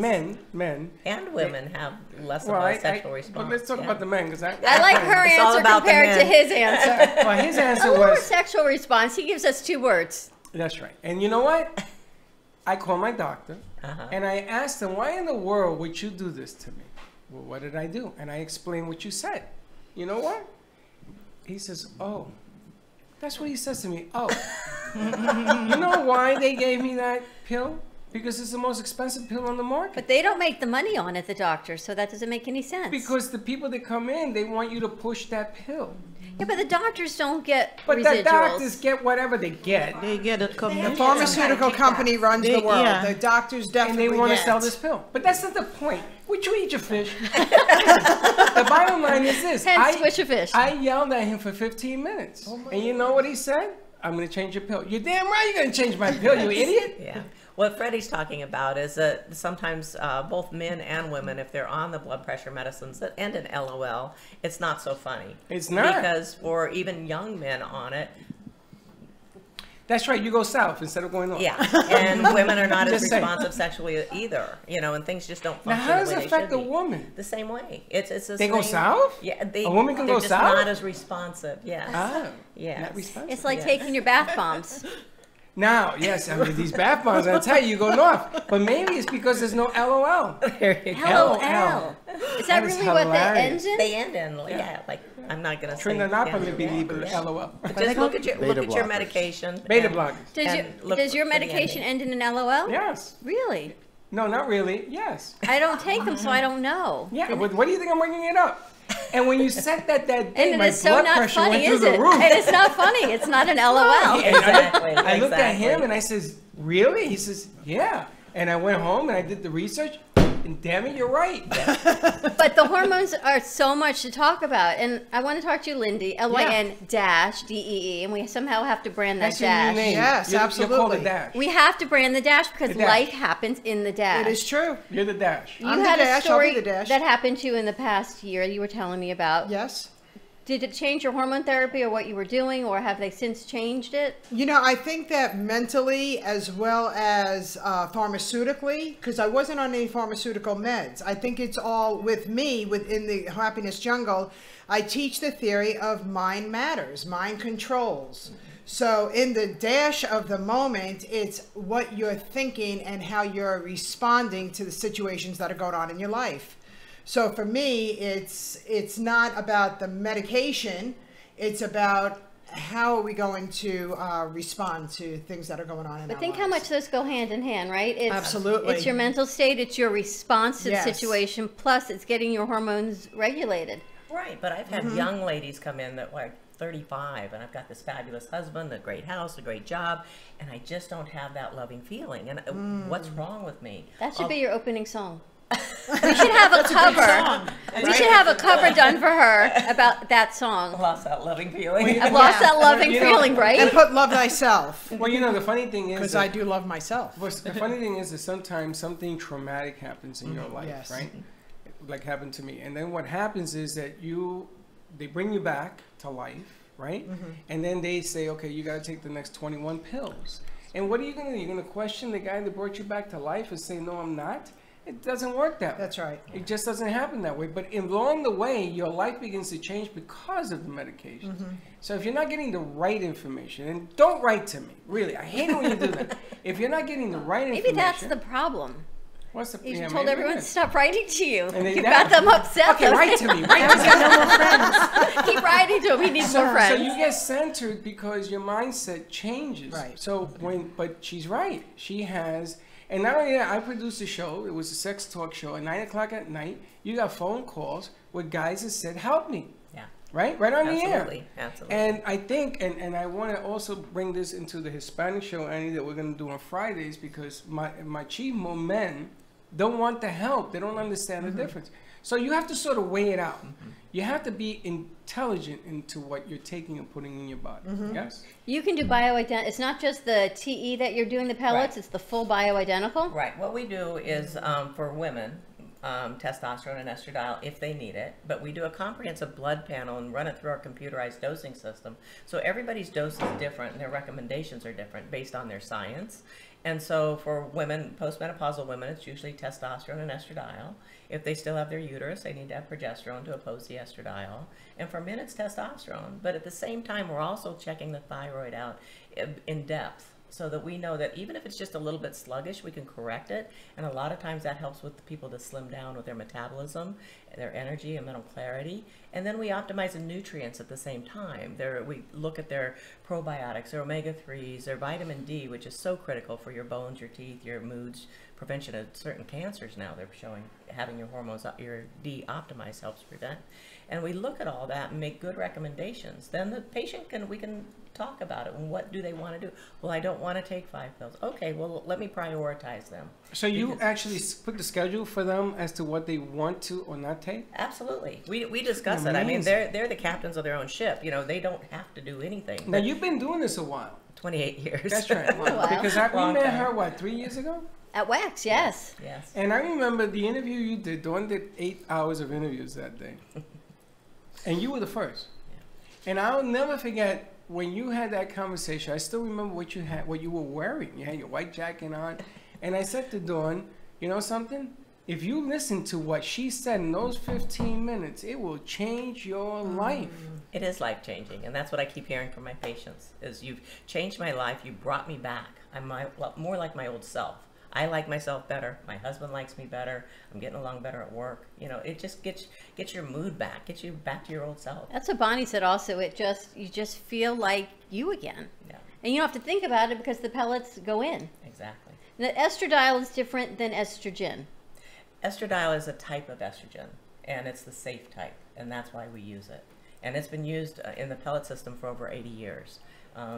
men, And women have less well, of a sexual response. but let's talk yeah. about the men, because I like her It's all answer about the compared to men. his answer. well, his answer A lower was, sexual response. He gives us 2 words. that's right. And you know what? I called my doctor, and I asked him, why in the world would you do this to me? Well, what did I do? And I explained what you said. You know what? He says, oh. That's what he says to me. Oh. You know why they gave me that pill? Because it's the most expensive pill on the market. But they don't make the money on it, the doctors, so that doesn't make any sense. Because the people that come in, they want you to push that pill. Yeah, but the doctors don't get But residuals. the doctors get whatever they get. They get it. The pharmaceutical company runs the world. yeah. The doctors And definitely they want to get. sell this pill. But that's not the point. Would you eat your fish? The bottom line is this. Hence, swish a fish. I yelled at him for 15 minutes. And you know what he said? I'm going to change your pill. You're damn right you're going to change my pill, you idiot. Yeah. What Freddie's talking about is that sometimes both men and women, if they're on the blood pressure medicines that end in LOL, it's not so funny. It's not. Because for even young men on it, That's right. You go south instead of going north. Yeah, and women are not as Just saying. responsive sexually either, you know, and things just don't Now, function how does the it way they affect should a be. woman? The same way. It's the They same. go south? Yeah, A woman can they're go just south? not as responsive. Yes. Ah, Yes. not responsive. It's like Yes. taking your bath bombs. Now, yes, I mean, these bath bombs, I tell you go north. But maybe it's because there's no LOL. There you go. LOL. Is that That is really what that hilarious. ends in? They end in yeah, like I'm not gonna say. LOL. Just look at your Beta look at your blockers. medication. Beta and- blockers. Does your for the medication ending. end in an LOL? Yes. Really? No, not really. Yes. I don't take them, so I don't know. Yeah, but what do you think I'm working it up? And when you said that day, And it my is so blood not pressure funny, went through is the it? roof. And it's not funny. It's not an LOL. And Exactly, I looked at exactly. him and I says, really? He says, yeah. And I went home and I did the research. And damn it, you're right. But the hormones are so much to talk about. And I want to talk to you, Lindy, LYN-DEE. And we somehow have to brand that That's your new dash. name. Yes, You're called the absolutely. Dash. We have to brand the dash because The dash. life happens in the dash. It is true. You're the Dash. You I'm the had dash, a I'll be story the dash. that happened to you in the past year you were telling me about. Yes. Did it change your hormone therapy or what you were doing, or have they since changed it? You know, I think that mentally as well as pharmaceutically, because I wasn't on any pharmaceutical meds. I think it's all with me within the happiness jungle. I teach the theory of mind matters, mind controls. So in the dash of the moment, it's what you're thinking and how you're responding to the situations that are going on in your life. So for me, it's not about the medication. It's about how are we going to respond to things that are going on in But our think how lives. much those go hand in hand, right? It's, Absolutely. It's your mental state, it's your response to the Yes. situation, plus it's getting your hormones regulated. Right, but I've had young ladies come in that were 35, and I've got this fabulous husband, a great house, a great job, and I just don't have that loving feeling. And what's wrong with me? That should be your opening song. We should have a cover. We should have a cover done for her about that song. I lost that loving feeling. I've lost that loving You know, feeling, right? And put love thyself, Well, you know, the funny thing is, because that- I do love myself. well, the funny thing is that sometimes something traumatic happens in your life, Yes. right? Like happened to me. And then what happens is that they bring you back to life, right? And then they say, okay, you got to take the next 21 pills. And what are you going to do? You're going to question the guy that brought you back to life and say, no, I'm not? It doesn't work that way. That's right. It just doesn't happen that way. But along the way, your life begins to change because of the medication. So if you're not getting the right information, and don't write to me, really, I hate it when you do that. If you're not getting the right Maybe information, that's the problem. what's the You yeah, told maybe everyone it to is. stop writing to you. And they You don't. got them upset. Okay, write to me. Write to me. Keep writing to him. He needs more So friends. you get centered because your mindset changes. Right. So but she's right. She has, and not only that, I produced a show. It was a sex talk show at 9 o'clock at night. You got phone calls with guys that said, "Help me." Yeah. Right on the air. Absolutely, absolutely. And I think, and I want to also bring this into the Hispanic show, Annie, that we're going to do on Fridays, because my machismo men don't want the help. They don't understand the difference. So you have to sort of weigh it out. You have to be intelligent into what you're taking and putting in your body. Yes? You can do bioident. It's not just the TE that you're doing the pellets. Right. It's the full bioidentical. Right. What we do is for women, testosterone and estradiol if they need it, but we do a comprehensive blood panel and run it through our computerized dosing system. So everybody's dose is different and their recommendations are different based on their science. And so for women, postmenopausal women, it's usually testosterone and estradiol. If they still have their uterus, they need to have progesterone to oppose the estradiol. And for men, it's testosterone. But at the same time, we're also checking the thyroid out in depth, so that we know that even if it's just a little bit sluggish, we can correct it. And a lot of times that helps with the people to slim down with their metabolism, their energy and mental clarity. And then we optimize the nutrients at the same time. We look at their probiotics, their omega-3s, their vitamin D, which is so critical for your bones, your teeth, your moods, prevention of certain cancers now. They're showing having your hormones, your D optimized helps prevent. And we look at all that and make good recommendations. Then the patient we can talk about it. And what do they want to do? Well, I don't want to take 5 pills. Okay, well, let me prioritize them. So you actually put the schedule for them as to what they want to or not take? Absolutely. We discuss it. I mean, Amazing. they're the captains of their own ship. You know, they don't have to do anything. Now, you've been doing this a while. 28 years. That's right. Wow. Because we Long met time. her, what, 3 years ago? At Wax, yes. Yes. And I remember the interview you did. Dawn did 8 hours of interviews that day. And you were the first. And I'll never forget when you had that conversation, I still remember what you were wearing. You had your white jacket on, and I said to Dawn, you know something? If you listen to what she said in those 15 minutes, it will change your life. It is life-changing, and that's what I keep hearing from my patients, is you've changed my life, you brought me back. I'm more like my old self. I like myself better. My husband likes me better. I'm getting along better at work. You know, it just gets your mood back, gets you back to your old self. That's what Bonnie said also. You just feel like you again. Yeah, And you don't have to think about it because the pellets go in. exactly. And the estradiol is different than estrogen. Estradiol is a type of estrogen, and it's the safe type, and that's why we use it. And it's been used in the pellet system for over 80 years.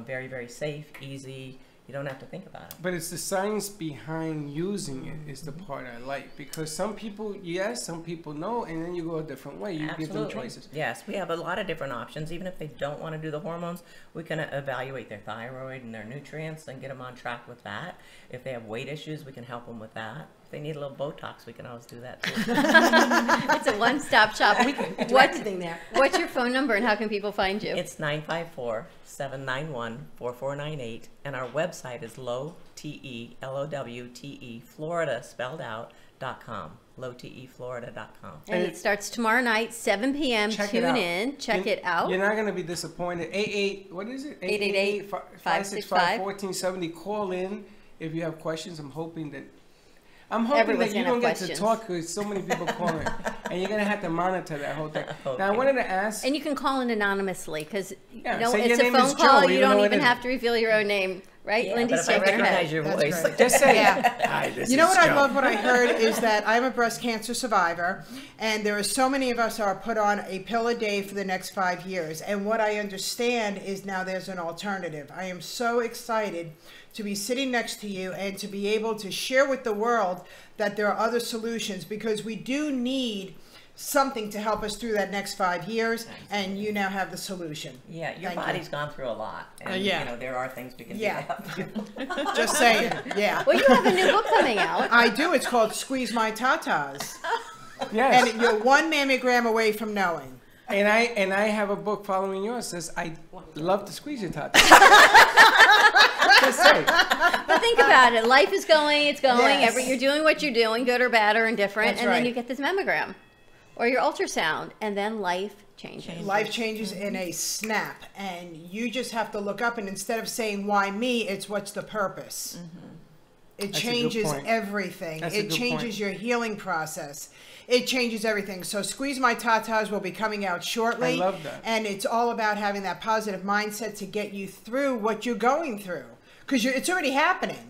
Very, very safe, easy. You don't have to think about it. But it's the science behind using it is the part I like, because some people yes, some people no, and then you go a different way. You give them choices. Yes, we have a lot of different options. Even if they don't want to do the hormones, we can evaluate their thyroid and their nutrients and get them on track with that. If they have weight issues, we can help them with that. If they need a little Botox, we can always do that too. It's a one-stop shop. Everything there. What's your phone number and how can people find you? It's 954-791-4498, and our website is lowte, Florida spelled out, .com, lowteflorida.com. And it starts tomorrow night, 7 p.m. Check it Tune out. in. Check it out. You're not going to be disappointed. 888-565-1470. Call in if you have questions. I'm hoping that Everyone's you gonna don't have get to questions. talk because so many people calling, and you're going to have to monitor that whole thing. Now, I wanted to ask. And you can call in anonymously because Yeah, say it's your a name is phone call. Joe, You even don't though it even isn't. have to reveal your own name, right? Yeah, Lindy's but if I shaking her recognize head. your That's voice. great. Just say, Yeah. hi, this You know is what I Joe. love? What I heard is that I'm a breast cancer survivor, and there are so many of us are put on a pill a day for the next 5 years. And what I understand is now there's an alternative. I am so excited to be sitting next to you and to be able to share with the world that there are other solutions, because we do need something to help us through that next 5 years, and you now have the solution. Yeah, your Thank you. body's gone through a lot, and yeah. you know there are things we can Yeah. do to help you. Just saying, yeah. Well, you have a new book coming out. I do. It's called Squeeze My Tatas. Yes. And you're one mammogram away from knowing. And I have a book following yours says I love to squeeze your tot. Just say. But think about it. Life is going. It's going. Yes. You're doing what you're doing, good or bad or indifferent. That's and then right. you get this mammogram or your ultrasound. And then life changes. Life changes in a snap, and you just have to look up, and instead of saying why me, it's what's the purpose. It That's a good changes point. everything. That's a It good changes point. your healing process. It changes everything. So Squeeze My Tatas will be coming out shortly. I love that. And it's all about having that positive mindset to get you through what you're going through, because it's already happening.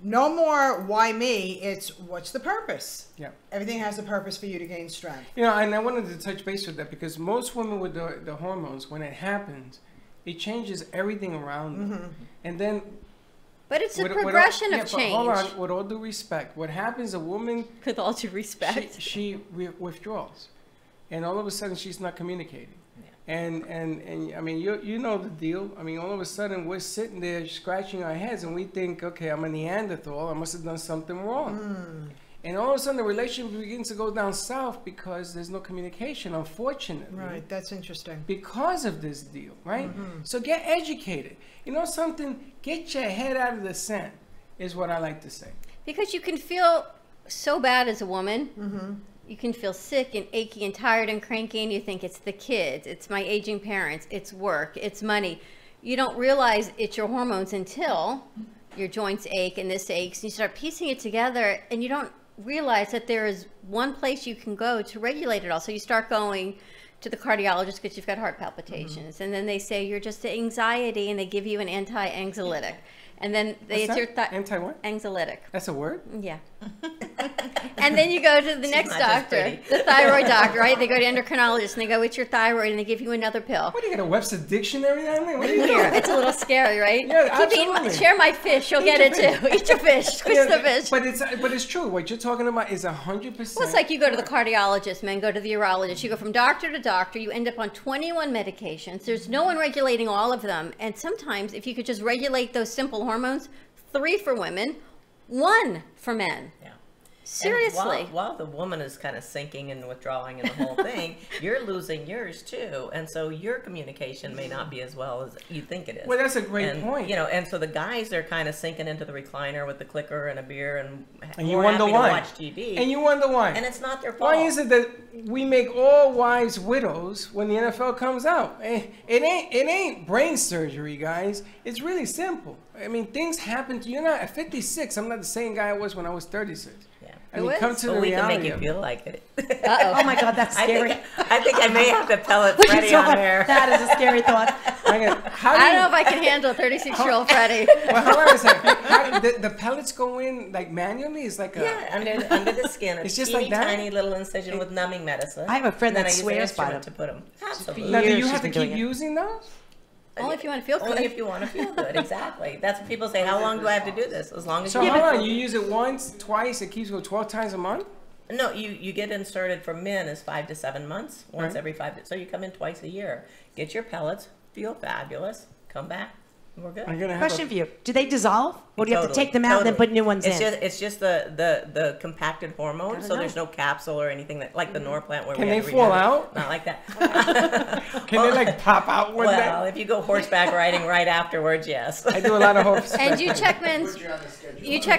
No more why me, it's what's the purpose. Yeah. Everything has a purpose for you to gain strength. You know, and I wanted to touch base with that because most women with the hormones, when it happens, it changes everything around them. And then But it's a with progression all, of but change. hold on, with all due respect, what happens? A woman With all due respect. she withdraws, and all of a sudden she's not communicating. And I mean, you know the deal. I mean, all of a sudden we're sitting there scratching our heads, and we think, okay, I'm a Neanderthal. I must have done something wrong. And all of a sudden the relationship begins to go down south because there's no communication, unfortunately. Right, that's interesting. Because of this deal, right? So get educated. You know something? Get your head out of the sand, is what I like to say. Because you can feel so bad as a woman. You can feel sick and achy and tired and cranky, and you think it's the kids, it's my aging parents, it's work, it's money. You don't realize it's your hormones until your joints ache and this aches, and you start piecing it together, and you don't realize that there is one place you can go to regulate it all. So you start going to the cardiologist because you've got heart palpitations, and then they say you're just anxiety, and they give you an anti-anxiolytic. And then What's it's your that? Anti what? anxiolytic. That's a word? Yeah. And then you go to the next not just doctor, pretty. the thyroid doctor, right? They go to endocrinologist and they go, it's your thyroid, and they give you another pill. What, do you get a Webster dictionary on there? What are you doing? It's a little scary, right? Yeah, Keep eating, absolutely. share my fish, you'll get it your too. Eat your fish, squish Yeah, the fish. But it's true. What you're talking about is 100%. Well, it's like you go to the cardiologist, men go to the urologist. You go from doctor to doctor. You end up on 21 medications. There's no one regulating all of them. And sometimes, if you could just regulate those simple hormones, 3 for women, 1 for men. Yeah. Seriously. While the woman is kind of sinking and withdrawing in the whole thing, you're losing yours too, and so your communication may not be as well as you think it is. Well, that's a great point. You know, and so the guys are kind of sinking into the recliner with the clicker and a beer and you more wonder happy why. to watch TV. And you wonder why. And it's not their fault. Why is it that we make all wives widows when the NFL comes out? It ain't brain surgery, guys. It's really simple. I mean, things happen to you. Not at 56. I'm not the same guy I was when I was 36. Yeah. I mean, come to the But we can reality make you of it. feel like it. Oh my God, that's scary. I think I may have to pellet Look at Freddie on Dawn. there. That is a scary thought. How do I you- don't know if I can handle 36-year-old Freddie. Well, hold on a second. The pellets go in like manually? It's like a... Yeah, under the skin. It's It's just just like that? tiny little incision with numbing medicine. I have a friend And then that I use an swears by instrument them. to put them. Absolutely. Now, do years you she's have to been keep doing it. using those? Only if you want to feel Only good. if you want to feel good, exactly. That's what people say. How long do I have to do this? As long as So you hold give on, it. you use it once, twice, it keeps going 12 times a month? No, you get inserted for men is 5 to 7 months. Once Right. every 5. So you come in twice a year. Get your pellets. Feel fabulous. Come back. We're good. I'm gonna have Question for you: do they dissolve, or do you have to Totally, take them out and then totally. put new ones it's in? It's just the compacted hormone, Gotta so know. there's no capsule or anything that like the Norplant where Can we they had to fall rehab it. out? Not like that. Can they like pop out one Well, day? if you go horseback riding right afterwards, yes. I do a lot of hopes. And you check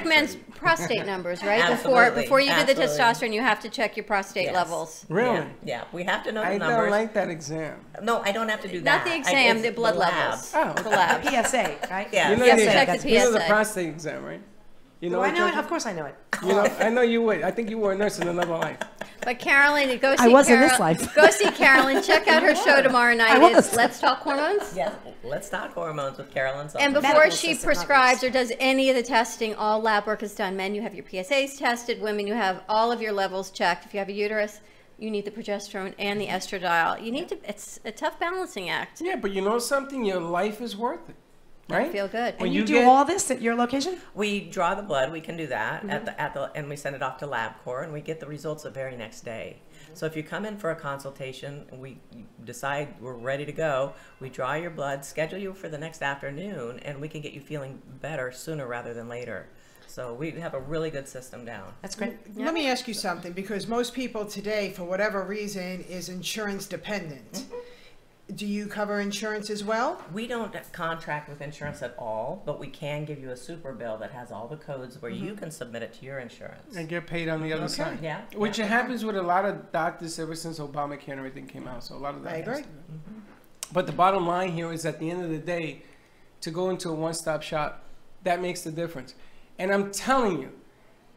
men's prostate numbers, right? Absolutely, Before you do the absolutely. testosterone, you have to check your prostate Yes. levels. Really? Yeah, we have to know the I numbers. don't like that exam. No, I don't have to do that. Not the exam, It's the blood lab. levels. Oh, The lab. PSA, right? Yeah. You know, Yes, the, check the you know the PSA. prostate exam, right? You Do know I what, know it? Georgia? Of course I know it. You know, I know you would. I think you were a nurse in another life. But Carolyn, go see I was in Carol- this life. Go see Carolyn. Check out her show tomorrow night. I was. It's Let's Talk Hormones. Yes, let's talk hormones with Carolyn. And Sullivan. before Medical she assistant, prescribes not or does any of the testing, all lab work is done. Men, you have your PSAs tested. Women, you have all of your levels checked. If you have a uterus, you need the progesterone and the estradiol. You need to. It's a tough balancing act. Yeah, but you know something? Your life is worth it, right? Feel good. When And you do get- all this at your location? We draw the blood. We can do that Mm-hmm. at the and we send it off to LabCorp, and we get the results the very next day. So if you come in for a consultation, and we decide we're ready to go, we draw your blood, schedule you for the next afternoon, and we can get you feeling better sooner rather than later. So we have a really good system down. That's great. Let me ask you something, because most people today, for whatever reason, is insurance dependent. Do you cover insurance as well? We don't contract with insurance at all, but we can give you a super bill that has all the codes where you can submit it to your insurance. And get paid on the other side. Yeah. Which yeah. happens with a lot of doctors ever since Obamacare and everything came out. So a lot of that. I has agree. to do with it. But the bottom line here is at the end of the day, to go into a one-stop shop, that makes the difference. And I'm telling you,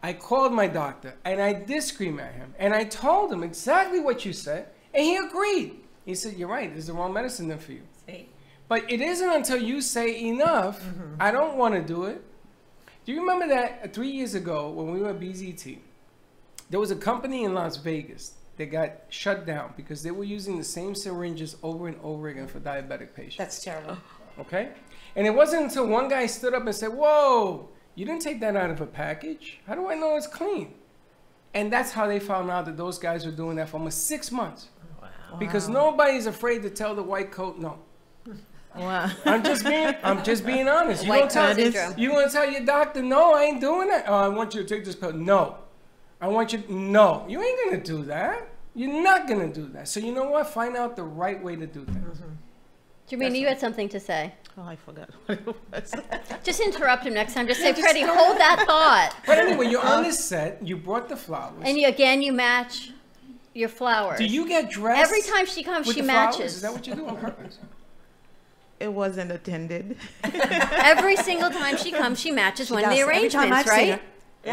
I called my doctor and I did scream at him and I told him exactly what you said and he agreed. He said, "You're right, this is the wrong medicine then for you." See? But it isn't until you say enough, I don't want to do it. Do you remember that 3 years ago when we were at BZT, there was a company in Las Vegas that got shut down because they were using the same syringes over and over again for diabetic patients. That's terrible. Okay? And it wasn't until one guy stood up and said, "Whoa, you didn't take that out of a package. How do I know it's clean?" And that's how they found out that those guys were doing that for almost 6 months. Because nobody's afraid to tell the white coat no. Wow. I'm just being honest. White coat syndrome. You want to tell your doctor, "No, I ain't doing that." "Oh, I want you to take this pill." "No. I want you, no. You ain't going to do that. You're not going to do that. So you know what? Find out the right way to do things. Jermaine, you had something to say. Oh, I forgot what it was. Just interrupt him next time. Just say, Freddie, hold that thought. But anyway, you're on this set. You brought the flowers. And you match your flowers. Do you get dressed? Every time she comes, with she the flowers? matches. Is that what you do on purpose? It wasn't attended. Every single time she comes, she matches one of the does. Every time arrangements, I've seen right?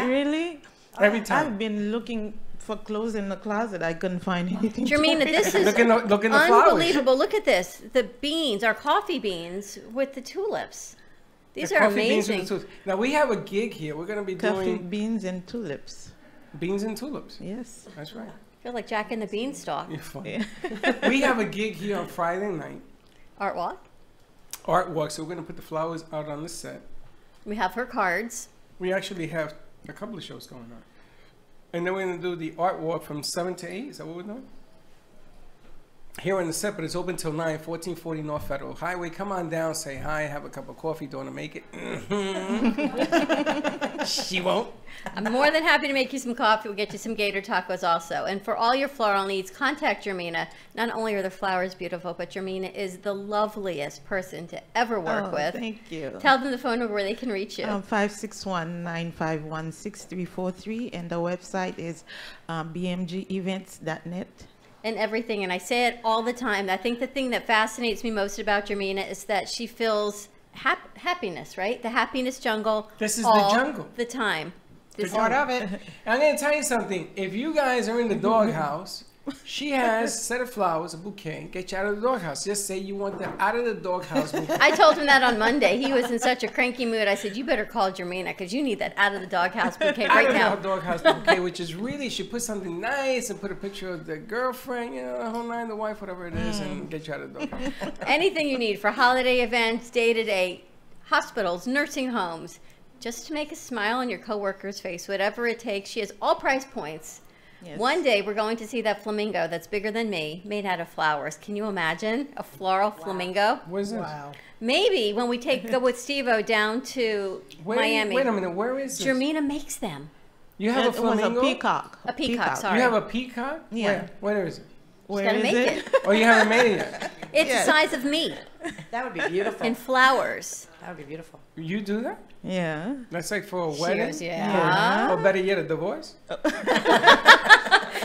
her. Really? Every time. I've been looking for clothes in the closet. I couldn't find anything. to Jermaine, wear. this is Look in the flowers. unbelievable. Look at this. The beans, our coffee beans with the tulips. These The are coffee beans with amazing. the tulips. Now we have a gig here. We're going to be Coffee doing beans and tulips. beans and tulips. Yes. That's right. I feel like Jack and the Beanstalk. You're funny. Yeah. We have a gig here on Friday night, Art walk. art walk. So we're going to put the flowers out on the set. We have her cards. We actually have a couple of shows going on. And then we're going to do the art walk from 7 to 8. Is that what we're doing? here on the set, but it's open till 9, 1440 North Federal Highway. Come on down, say hi, have a cup of coffee. Don't want to make it? She won't. I'm more than happy to make you some coffee. We'll get you some gator tacos also. And for all your floral needs, contact Jermina. Not only are the flowers beautiful, but Jermina is the loveliest person to ever work with. Thank you. Tell them the phone number where they can reach you. 561-951-6343, and the website is bmgevents.net. And everything, and I say it all the time. I think the thing that fascinates me most about Jermina is that she feels happiness, right? The happiness jungle. This is all the jungle. The time. This Part of it. I'm going to tell you something. If you guys are in the doghouse, she has a set of flowers, a bouquet. Get you out of the doghouse. Just say you want the out of the doghouse bouquet. I told him that on Monday. He was in such a cranky mood. I said, you better call Jermina because you need that out of the doghouse bouquet right out now. of the doghouse bouquet, which is really, she put something nice and put a picture of the girlfriend, you know, the whole nine, the wife, whatever it is, and get you out of the doghouse. Anything you need for holiday events, day-to-day, hospitals, nursing homes, just to make a smile on your coworker's face, whatever it takes. She has all price points. Yes. One day we're going to see that flamingo that's bigger than me, made out of flowers. Can you imagine a floral flamingo? What is this? Wow. Maybe when we go with Steve-O down to Miami. Wait a minute, where is this? Jermina makes them. You have a It was flamingo? a peacock. A peacock, sorry. You have a peacock? Yeah. Where is it? Where Gotta is make it? it. Oh, you haven't made it yet. It's Yes. the size of me That would be beautiful. in flowers. That would be beautiful. You do that? Yeah. That's like for a wedding? Cheers, yeah. Or better yet, a divorce?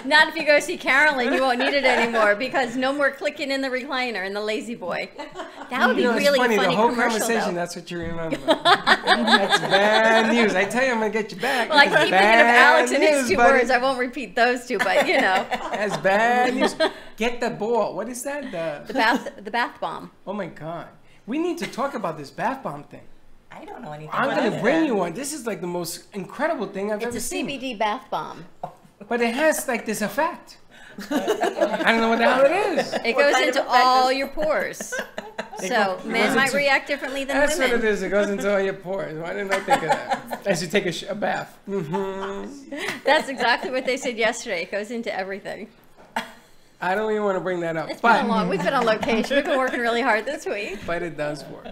Not if you go see Carolyn, you won't need it anymore because no more clicking in the recliner in the lazy boy. That would be You know, it's really funny, a funny the whole commercial, conversation, though. that's what you remember. That's bad news. I tell you, I'm going to get you back. Well, I That's keep thinking of bad Alex and his news, two buddy. words. I won't repeat those two, but you know, That's bad news. Get the ball. What is that? the bath bomb. Oh, my God. We need to talk about this bath bomb thing. I don't know anything I'm about going to it. bring you one. This is like the most incredible thing I've It's ever a seen. CBD bath bomb. But it has like this effect. I don't know what the hell it is. It What goes kind of into effect all is- your pores. It So goes men might into- react differently than That's what it women. is. It goes into all your pores. Why didn't I think of that? As you take a bath. That's exactly what they said yesterday. It goes into everything. I don't even want to bring that up. It's been But, long. We've been on location. We've been working really hard this week. but it does work.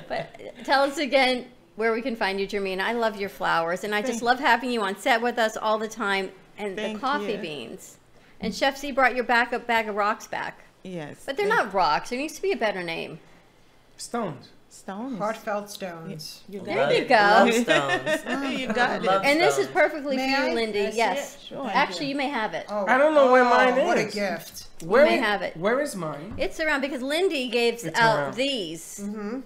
But tell us again where we can find you, Jermina. I love your flowers, and I just love having you on set with us all the time. And the Thank coffee you. beans. And Chef Z brought your bag of rocks back. Yes. But they're not rocks. There needs to be a better name. Stones. stones. Heartfelt stones. You got There you it. go. Love stones. You got Love it. And this is stones. perfectly May for I? you, Lindy. Can I see Yes. it? Sure. Actually, you may have it. Oh, I don't know where mine What a is. gift. Where may is- have it. Where is mine? It's around because Lindy gave It's out around. these Mm-hmm.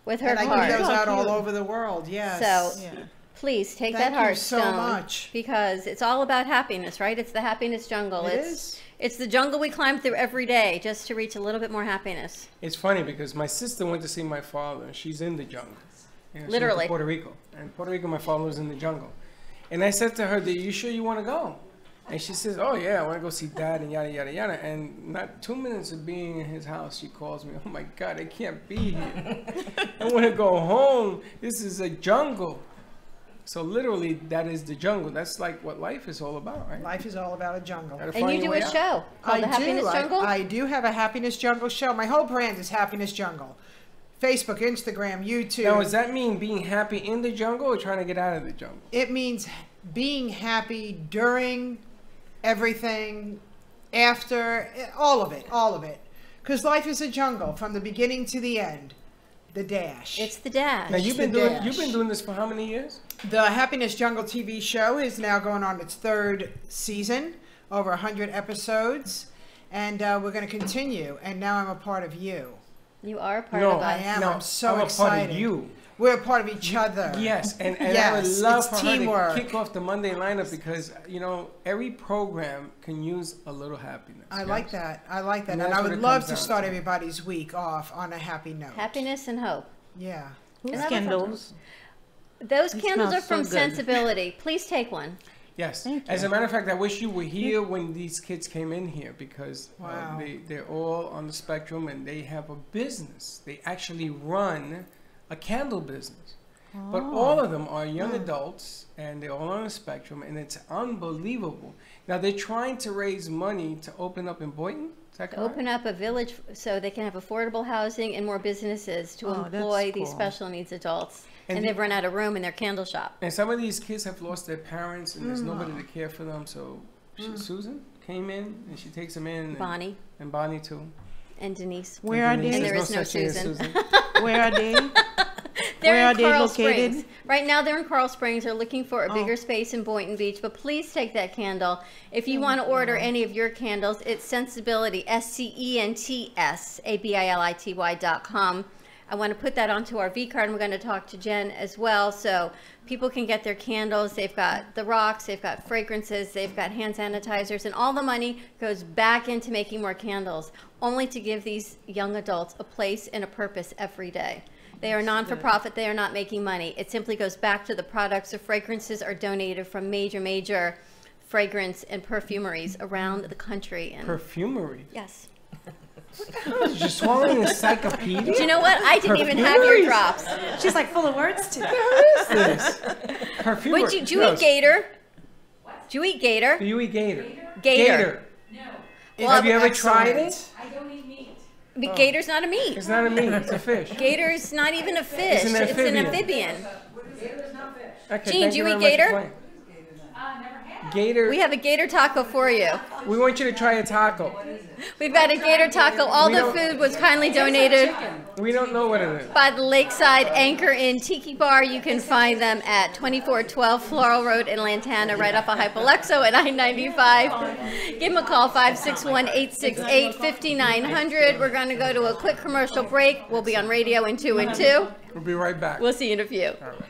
with her And I card. give those Oh, out all cute. over the world. Yes. So Yeah. please take Thank that you heart so stone much. because it's all about happiness, right? It's the happiness jungle. It it's is. it's the jungle we climb through every day just to reach a little bit more happiness. It's funny because my sister went to see my father, and she's in the jungle. You know, she went to Literally. Puerto Rico. And Puerto Rico, my father was in the jungle. And I said to her, "Are you sure you want to go?" And she says, "Oh, yeah, I want to go see Dad," and yada, yada, yada. And not 2 minutes of being in his house, she calls me, "Oh, my God, I can't be here. I want to go home. This is a jungle." So literally, that is the jungle. That's like what life is all about, right? Life is all about a jungle. Gotta And find you your do way a out. show called The Happiness Jungle? I do have a Happiness Jungle show. My whole brand is Happiness Jungle. Facebook, Instagram, YouTube. Now, does that mean being happy in the jungle or trying to get out of the jungle? It means being happy during everything, after, all of it. Because life is a jungle from the beginning to the end. The dash. It's the dash. Now you've been the doing dash. this for how many years? The Happiness Jungle TV show is now going on its 3rd season, over 100 episodes, and we're going to continue. And now I'm a part of you. You are a part No, of us. I am. No, I'm so I'm a excited. part of you. We're a part of each other. Yes, and I would Yes, love it's for teamwork. her to kick off the Monday lineup because every program can use a little happiness. I like that. I like that. And And that's I what would it love comes to down start to. everybody's week off on a happy note. Happiness and hope. Yeah. Whose that was candles? Those It candles are smells so from good. Sensibility. Please take one. Yes. Thank As you. a matter of fact, I wish you were here when these kids came in here because Wow. they're all on the spectrum and they have a business. They actually run a candle business. But all of them are young adults and they're all on the spectrum and it's unbelievable. Now they're trying to raise money to open up in Boynton Is that To correct? open up a village so they can have affordable housing and more businesses to Oh, that's employ these cool. special needs adults. And And the- they've run out of room in their candle shop. And some of these kids have lost their parents, and there's nobody to care for them. So Susan came in, and she takes them in. Bonnie And Bonnie, too. and Denise. Where are Denise, they? And there there's is no such thing as Susan. Where are they? They're Where in are they Coral located? Springs. Right now they're in Coral Springs. They're looking for a Oh. bigger space in Boynton Beach, but please take that candle. If you want to order any of your candles, it's Sensibility, SCENTSABILITY.com. I want to put that onto our V card, and we're going to talk to Jen as well, so people can get their candles. They've got the rocks, they've got fragrances, they've got hand sanitizers, and all the money goes back into making more candles, only to give these young adults a place and a purpose every day. They are non-for-profit. They are not making money. It simply goes back to the products. The fragrances are donated from major fragrance and perfumeries around the country. And Perfumery. yes. You're just swallowing an encyclopedia? Do you know what? I didn't even have your drops. She's like full of words today. What is this? Perfumery. Would you eat gator? Do you eat gator? Do you eat gator? Gator. No. Have you ever tried it? But gator's not a meat. It's not a meat. It's a fish. Gator's not even a fish. It's an It's an amphibian. amphibian. Okay, Gene, thank do you very eat much for gator? playing. Gator. We have a gator taco for you. We want you to try a taco. We've got a gator taco. All We the don't- food was kindly donated We don't know what it is. by the Lakeside Anchor Inn Tiki Bar. You can find them at 2412 Floral Road in Lantana, right off of Hypoluxo at I-95. Give them a call, 561-868-5900. We're going to go to a quick commercial break. We'll be on radio in 2 and 2. We'll be right back. We'll see you in a few. All right.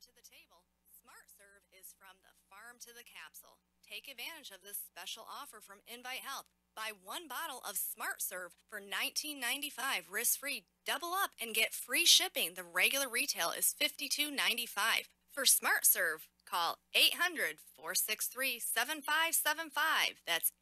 to the table. Smart Serve is from the farm to the capsule. Take advantage of this special offer from Invite Health. Buy one bottle of Smart Serve for $19.95 risk-free. Double up and get free shipping. The regular retail is $52.95. For Smart Serve, call 800-463-7575. That's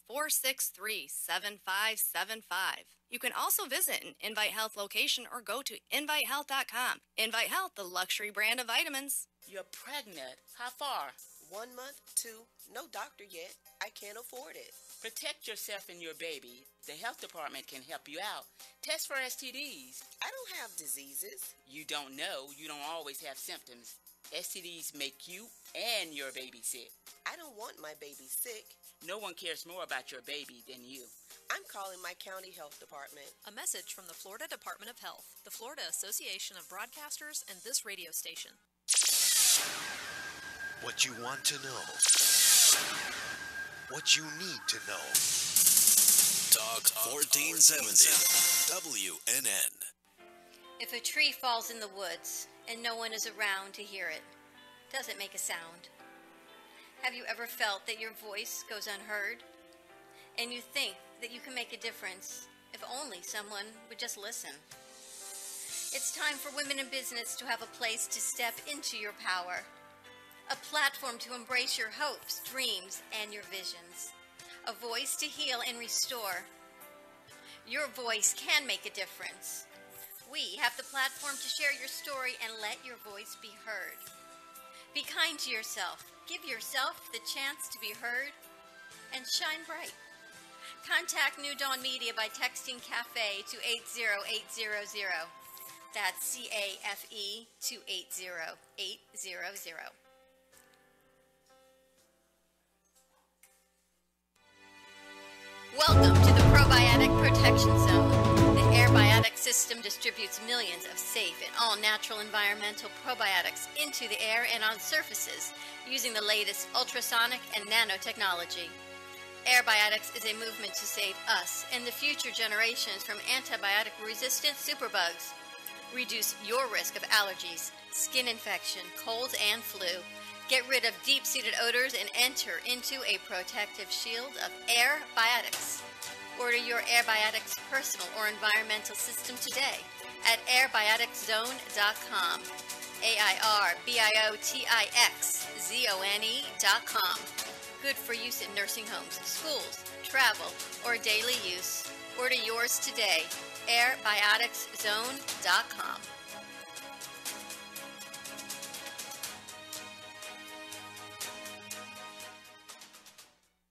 800-463-7575. You can also visit an Invite Health location or go to invitehealth.com. Invite Health, the luxury brand of vitamins. You're pregnant. How far? 1 month, 2, no doctor yet. I can't afford it. Protect yourself and your baby. The health department can help you out. Test for STDs. I don't have diseases. You don't know. You don't always have symptoms. STDs make you and your baby sick. I don't want my baby sick. No one cares more about your baby than you. I'm calling my county health department. A message from the Florida Department of Health, the Florida Association of Broadcasters, and this radio station. What you want to know. What you need to know. Talk 1470 WNN. If a tree falls in the woods and no one is around to hear it, does it make a sound? Have you ever felt that your voice goes unheard? And you think that you can make a difference if only someone would just listen? It's time for women in business to have a place to step into your power. A platform to embrace your hopes, dreams, and your visions. A voice to heal and restore. Your voice can make a difference. We have the platform to share your story and let your voice be heard. Be kind to yourself. Give yourself the chance to be heard and shine bright. Contact New Dawn Media by texting CAFE to 80800. That's CAFE to 80800. Welcome to the Probiotic Protection Zone, the Air Biotic Biotic system distributes millions of safe and all-natural environmental probiotics into the air and on surfaces using the latest ultrasonic and nanotechnology. Airbiotics is a movement to save us and the future generations from antibiotic-resistant superbugs. Reduce your risk of allergies, skin infection, colds, and flu. Get rid of deep-seated odors and enter into a protective shield of Airbiotics. Order your Airbiotics personal or environmental system today at airbioticszone.com. AIRBIOTIXZONE.com. Good for use in nursing homes, schools, travel, or daily use. Order yours today. airbioticszone.com.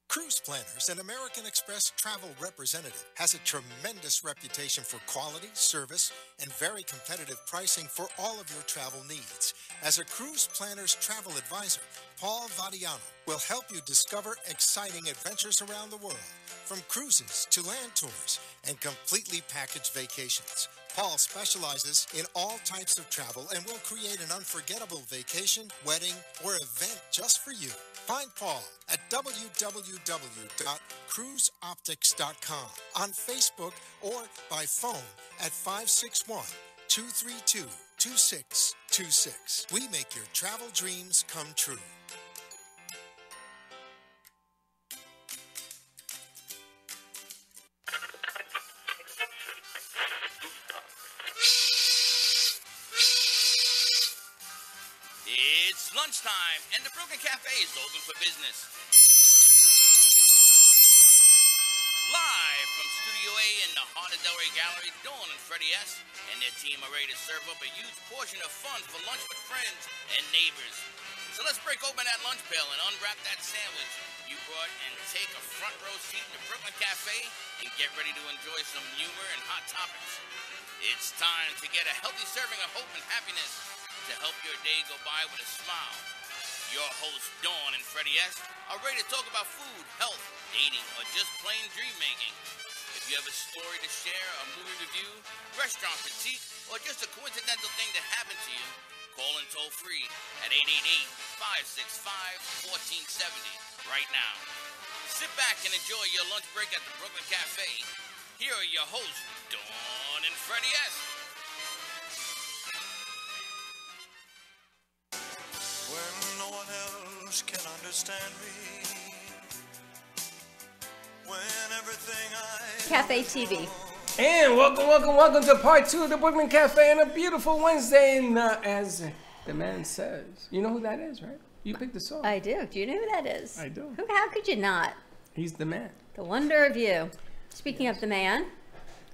Cruise Planners, an American Express travel representative, has a tremendous reputation for quality, service, and very competitive pricing for all of your travel needs. As a Cruise Planners travel advisor, Paul Vadiano will help you discover exciting adventures around the world, from cruises to land tours and completely packaged vacations. Paul specializes in all types of travel and will create an unforgettable vacation, wedding, or event just for you. Find Paul at www.cruiseoptics.com, on Facebook, or by phone at 561-232-2626. We make your travel dreams come true. It's lunchtime, and the Brooklyn Cafe is open for business. Live from Studio A in the heart of Delray Gallery, Dawn and Freddie S. and their team are ready to serve up a huge portion of fun for lunch with friends and neighbors. So let's break open that lunch pail and unwrap that sandwich you brought and take a front row seat in the Brooklyn Cafe and get ready to enjoy some humor and hot topics. It's time to get a healthy serving of hope and happiness to help your day go by with a smile. Your hosts, Dawn and Freddie S., are ready to talk about food, health, dating, or just plain dream making. If you have a story to share, a movie review, restaurant critique, or just a coincidental thing that happened to you, call in toll free at 888-565-1470 right now. Sit back and enjoy your lunch break at the Brooklyn Cafe. Here are your hosts, Dawn and Freddie S. When no one else can understand me, when everything Cafe TV. And welcome to part 2 of the Brooklyn Cafe on a beautiful Wednesday. And as the man says, you know who that is, right? You picked the song. I do. Do you know who that is? I do. How could you not? He's the man. The wonder of you. Speaking of the man,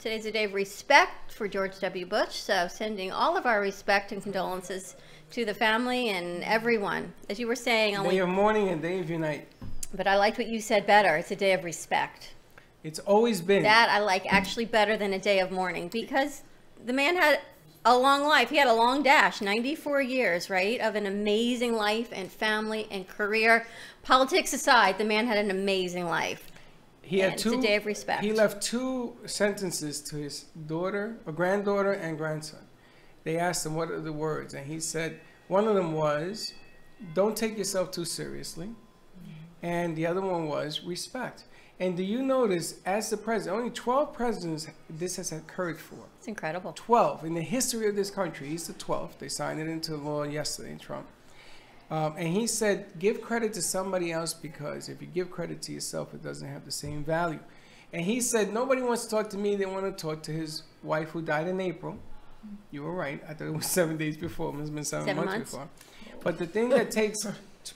today's a day of respect for George W. Bush. So sending all of our respect and condolences to the family and everyone. As you were saying, Day of mourning and day of unite. But I liked what you said better. It's a day of respect. It's always been. That I like actually better than a day of mourning, because the man had a long life. He had a long dash, 94 years, right, of an amazing life and family and career. Politics aside, the man had an amazing life. He had it's a day of respect. He left 2 sentences to his daughter, or granddaughter, and grandson. They asked him what are the words, and he said one of them was, "Don't take yourself too seriously," and the other one was respect. And do you notice, as the president, only 12 presidents this has occurred for. It's incredible. 12 in the history of this country. He's the 12th. They signed it into law yesterday, Trump. And he said, give credit to somebody else, because if you give credit to yourself, it doesn't have the same value. And he said, nobody wants to talk to me. They want to talk to his wife, who died in April. You were right. I thought it was 7 days before. It must have been 7 months before. But the thing that takes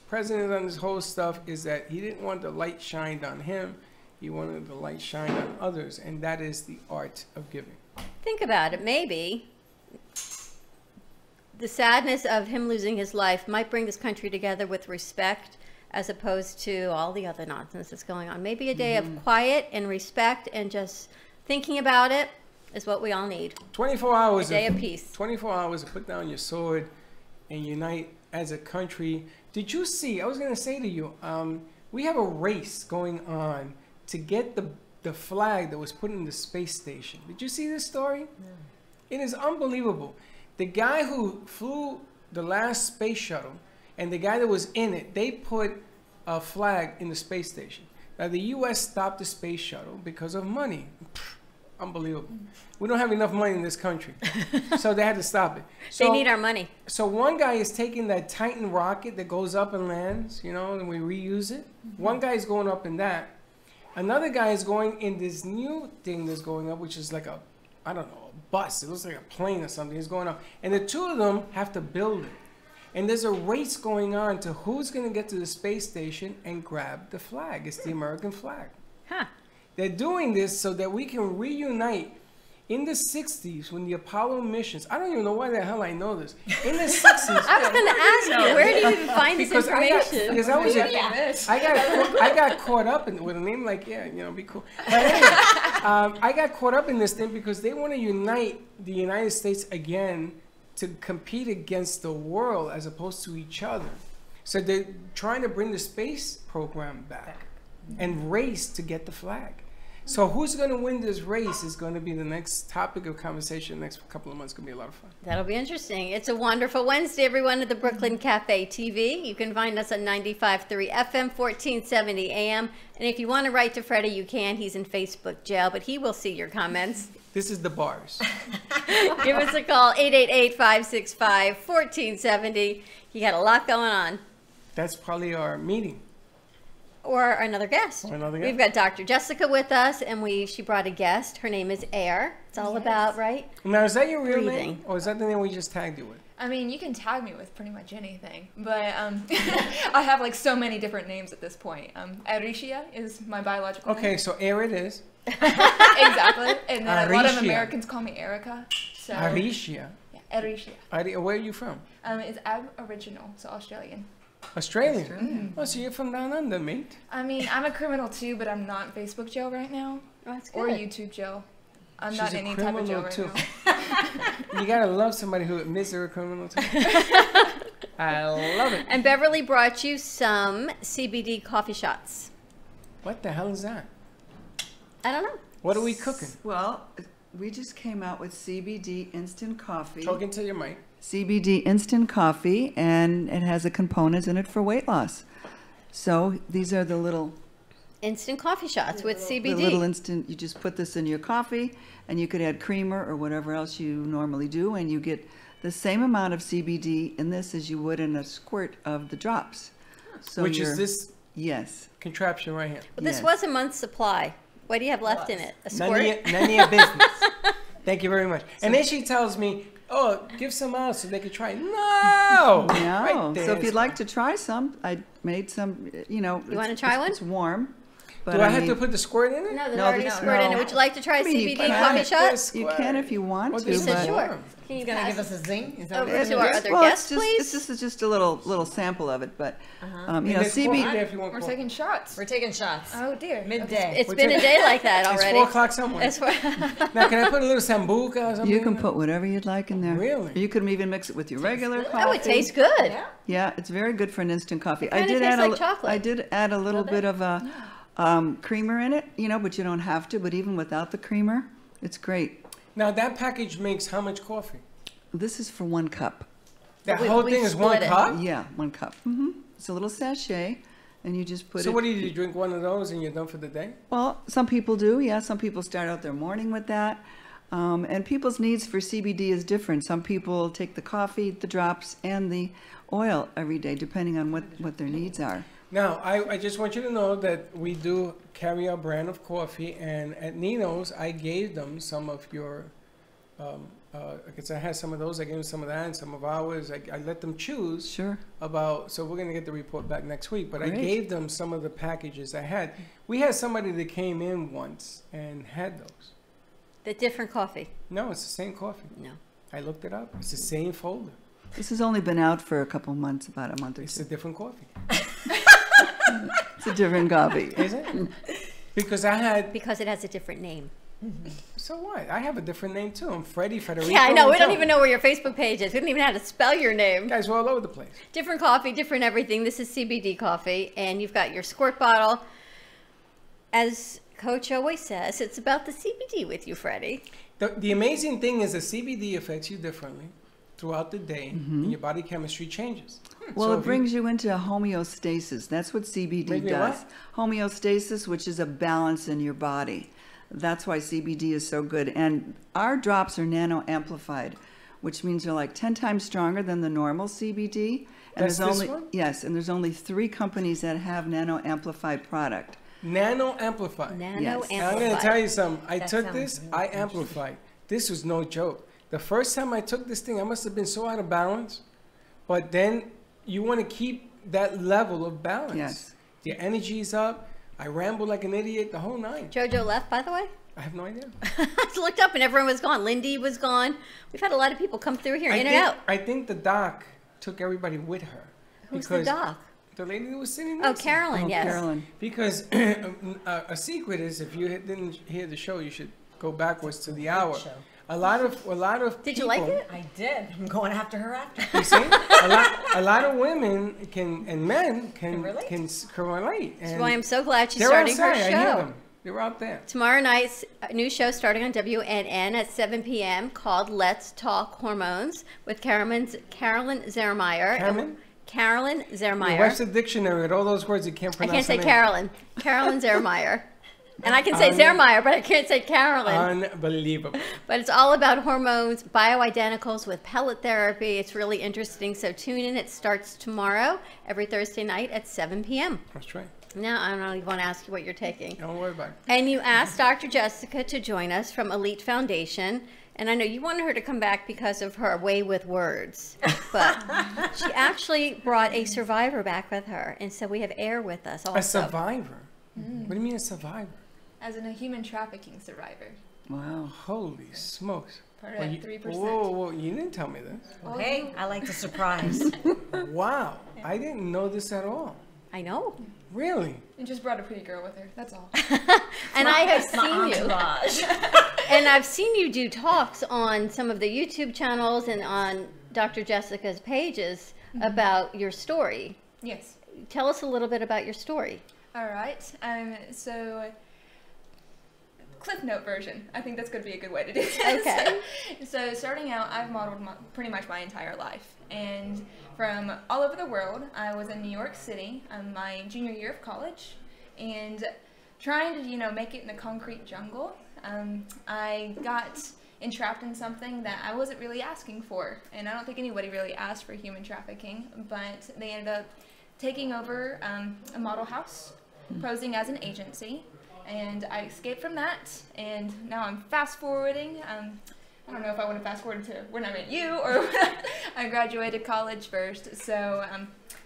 president on this whole stuff is that he didn't want the light shined on him. He wanted the light shined on others, and that is the art of giving. Think about it. Maybe the sadness of him losing his life might bring this country together with respect, as opposed to all the other nonsense that's going on. Maybe a day of quiet and respect and just thinking about it is what we all need. 24 hours. A day of peace. 24 hours to put down your sword and unite as a country. Did you see, I was going to say to you, we have a race going on to get the the flag that was put in the space station. Did you see this story? It is unbelievable. The guy who flew the last space shuttle and the guy that was in it, they put a flag in the space station. Now, the U.S. stopped the space shuttle because of money. Unbelievable. We don't have enough money in this country. So they had to stop it. So, They need our money. So one guy is taking that Titan rocket that goes up and lands, you know, and we reuse it. One guy is going up in that. Another guy is going in this new thing that's going up, which is like a, I don't know, a bus. It looks like a plane or something. It's going up. And the two of them have to build it. And there's a race going on to who's going to get to the space station and grab the flag. It's the American flag. Huh. They're doing this so that we can reunite. In the 60s, when the Apollo missions, I don't even know why the hell I know this. In the 60s. I was going to ask you, where do you even find this information? Because I got caught up with a name like, yeah, you know, be cool. But anyway, I got caught up in this thing because they want to unite the United States again to compete against the world as opposed to each other. So they're trying to bring the space program back and race to get the flag. So who's going to win this race is going to be the next topic of conversation. The next couple of months going to be a lot of fun. That'll be interesting. It's a wonderful Wednesday, everyone, at the Brooklyn Cafe TV. You can find us on 95.3 FM, 1470 AM. And if you want to write to Freddie, you can. He's in Facebook jail, but he will see your comments. This is the bars. Give us a call, 888-565-1470. You got a lot going on. That's probably our meeting. Or another guest. We've got Dr. Jessica with us, and she brought a guest. Her name is Air. It's all about, right? Now, is that your real Breathing. name? Or is that the name we just tagged you with? I mean, you can tag me with pretty much anything, but I have like so many different names at this point. Aricia is my biological name. Okay, so Air it is. Exactly. And then a lot of Aricia. Americans call me Erica. So, Aricia. Yeah, Aricia. Where are you from? It's Aboriginal, so Australian. Australian? Oh, so you're from down under, mate. I mean, I'm a criminal too, but I'm not in Facebook jail right now. Oh, that's or good. YouTube jail. I'm She's not a in any type of jail criminal, right too. now. You gotta love somebody who admits they're a criminal too. I love it. And Beverly brought you some CBD coffee shots. What the hell is that? I don't know. What are we cooking? Well, we just came out with CBD instant coffee. Talk into your mic. CBD instant coffee, and it has a component in it for weight loss. So these are the little instant coffee shots with CBD. The little instant, you just put this in your coffee, and you could add creamer or whatever else you normally do, and you get the same amount of CBD in this as you would in a squirt of the drops. So Which is this yes contraption right here. Well, this was a month's supply. What do you have left in it? A squirt? None of your business. Thank you very much. And then she tells me, oh, give some out so they can try. No! No. Right there. So if you'd like to try some, I made some, you know. You want to try one? It's warm. But Do I have to put the squirt in it? No, there's already a squirt in it. Would you like to try a CBD coffee shot? You can if you want to. He said but sure. Can you gonna pass give us a zing? Is over that to our other well, guest, it's please? This is just a little sample of it, but you know, It's 4 CBD. if you want We're coffee. taking shots. We're taking shots. Oh dear. Midday. It's been a day like that It's already. 4 o'clock somewhere. It's Now, can I put a little sambuca or something? You can put whatever you'd like in there. Really? You can even mix it with your regular coffee. Oh, it tastes good. Yeah, it's very good for an instant coffee. It kinda tastes like chocolate. I did add a little bit of a creamer in it, you know, but you don't have to. But even without the creamer, it's great. Now, that package makes how much coffee? This is for 1 cup. That whole thing is 1 cup? Yeah, 1 cup. It's a little sachet, and you just put it. So what do? You drink one of those and you're done for the day? Well, some people do. Yeah, some people start out their morning with that. And people's needs for CBD is different. Some people take the coffee, the drops, and the oil every day, depending on what their needs are. Now, I just want you to know that we do carry our brand of coffee, and at Nino's, I gave them some of your, because I had some of those, I gave them some of that and some of ours. I let them choose. Sure. About, so we're going to get the report back next week, but Great. I gave them some of the packages I had. We had somebody that came in once and had those. The different coffee. No, it's the same coffee. No. I looked it up. It's the same folder. This has only been out for a couple months, about a month or It's two. a different coffee. It's a different coffee. Is it? Because I had... Because it has a different name. So what? I have a different name too. I'm Freddie Federico. Yeah, I know. We don't Montella. even know where your Facebook page is. We don't even know how to spell your name. Guys, we're all over the place. Different coffee, different everything. This is CBD coffee, and you've got your squirt bottle. As Coach always says it's about the CBD with you, Freddie. The amazing thing is that CBD affects you differently throughout the day, and your body chemistry changes. Well, So it if brings you into homeostasis. That's what CBD Maybe does. what? Homeostasis, which is a balance in your body. That's why CBD is so good. And our drops are nano amplified, which means they're like 10 times stronger than the normal CBD. And That's there's this only one? yes, and there's only 3 companies that have nano amplified product. Nano amplified. Nano Yes. And I'm going to tell you something. I That took sounds this, really I amplified. This was no joke. The first time I took this thing, I must have been so out of balance. But then you want to keep that level of balance. Yes. Your energy's up. I rambled like an idiot the whole night. Jojo left, by the way. I have no idea. I looked up and everyone was gone. Lindy was gone. We've had a lot of people come through here, in and out. I think the doc took everybody with her. Who's the doc? The lady that was sitting Oh, next to me. Carolyn, yes. Carolyn. Because a secret is, if you didn't hear the show, you should go backwards to the hour. show. A lot of Did you like people- it? I did. I'm going after her after. You see, a lot of women and men can relate. That's And why I'm so glad she's they're starting her outside, I hear show. them. They're out there. Tomorrow night's a new show starting on WNN at 7 p.m. called Let's Talk Hormones with Carolyn Zermeyer. Carolyn? Carolyn The Zermeyer. Webster Dictionary with all those words you can't I pronounce. can't say the name. Carolyn. Carolyn Zermeyer. And I can say Zermeyer, but I can't say Carolyn. Unbelievable. But it's all about hormones, bioidenticals with pellet therapy. It's really interesting. So tune in. It starts tomorrow, every Thursday night at 7 p.m. That's right. Now, I don't even want to ask you what you're taking. Don't worry about it. And you asked Dr. Jessica to join us from Elite Foundation. And I know you wanted her to come back because of her way with words. But she actually brought a survivor back with her. And so we have Air with us also. A survivor? What do you mean a survivor? As in a human trafficking survivor. Wow. Holy smokes. Part of that 3%. Whoa, you didn't tell me this. Well, hey, I like the surprise. Wow. I didn't know this at all. I know. Really? And just brought a pretty girl with her. That's all. And I have My seen you. entourage. And I've seen you do talks on some of the YouTube channels and on Dr. Jessica's pages about your story. Yes. Tell us a little bit about your story. All right. So Cliff Note version. I think that's going to be a good way to do this. Okay. So starting out, I've modeled pretty much my entire life. And from all over the world, I was in New York City my junior year of college. And trying to, make it in the concrete jungle, I got entrapped in something that I wasn't really asking for. And I don't think anybody really asked for human trafficking. But they ended up taking over a model house, posing as an agency. And I escaped from that, and now I'm fast forwarding. I don't know if I want to fast forward to when I met you or when I graduated college first. So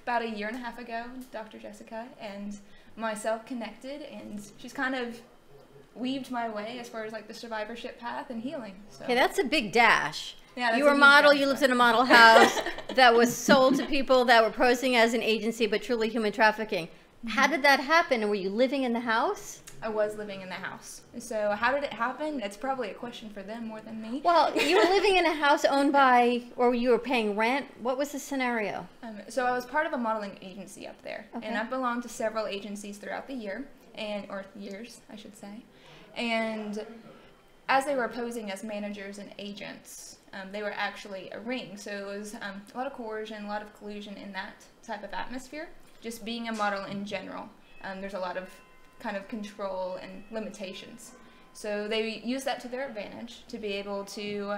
about a year and a half ago, Dr. Jessica and myself connected, and she's kind of weaved my way as far as like the survivorship path and healing. So. Okay, that's a big dash. Yeah, that's you a were a huge model, dash. you lived in a model house that was sold to people that were posing as an agency, but truly human trafficking. How did that happen? And were you living in the house? I was living in the house. So how did it happen? It's probably a question for them more than me. Well, you were living in a house owned by, or you were paying rent. What was the scenario? So I was part of a modeling agency up there, Okay. and I've belonged to several agencies throughout the year, or years, I should say. And as they were posing as managers and agents, they were actually a ring. So it was a lot of coercion, a lot of collusion in that type of atmosphere. Just being a model in general, there's a lot of kind of control and limitations. So they use that to their advantage to be able to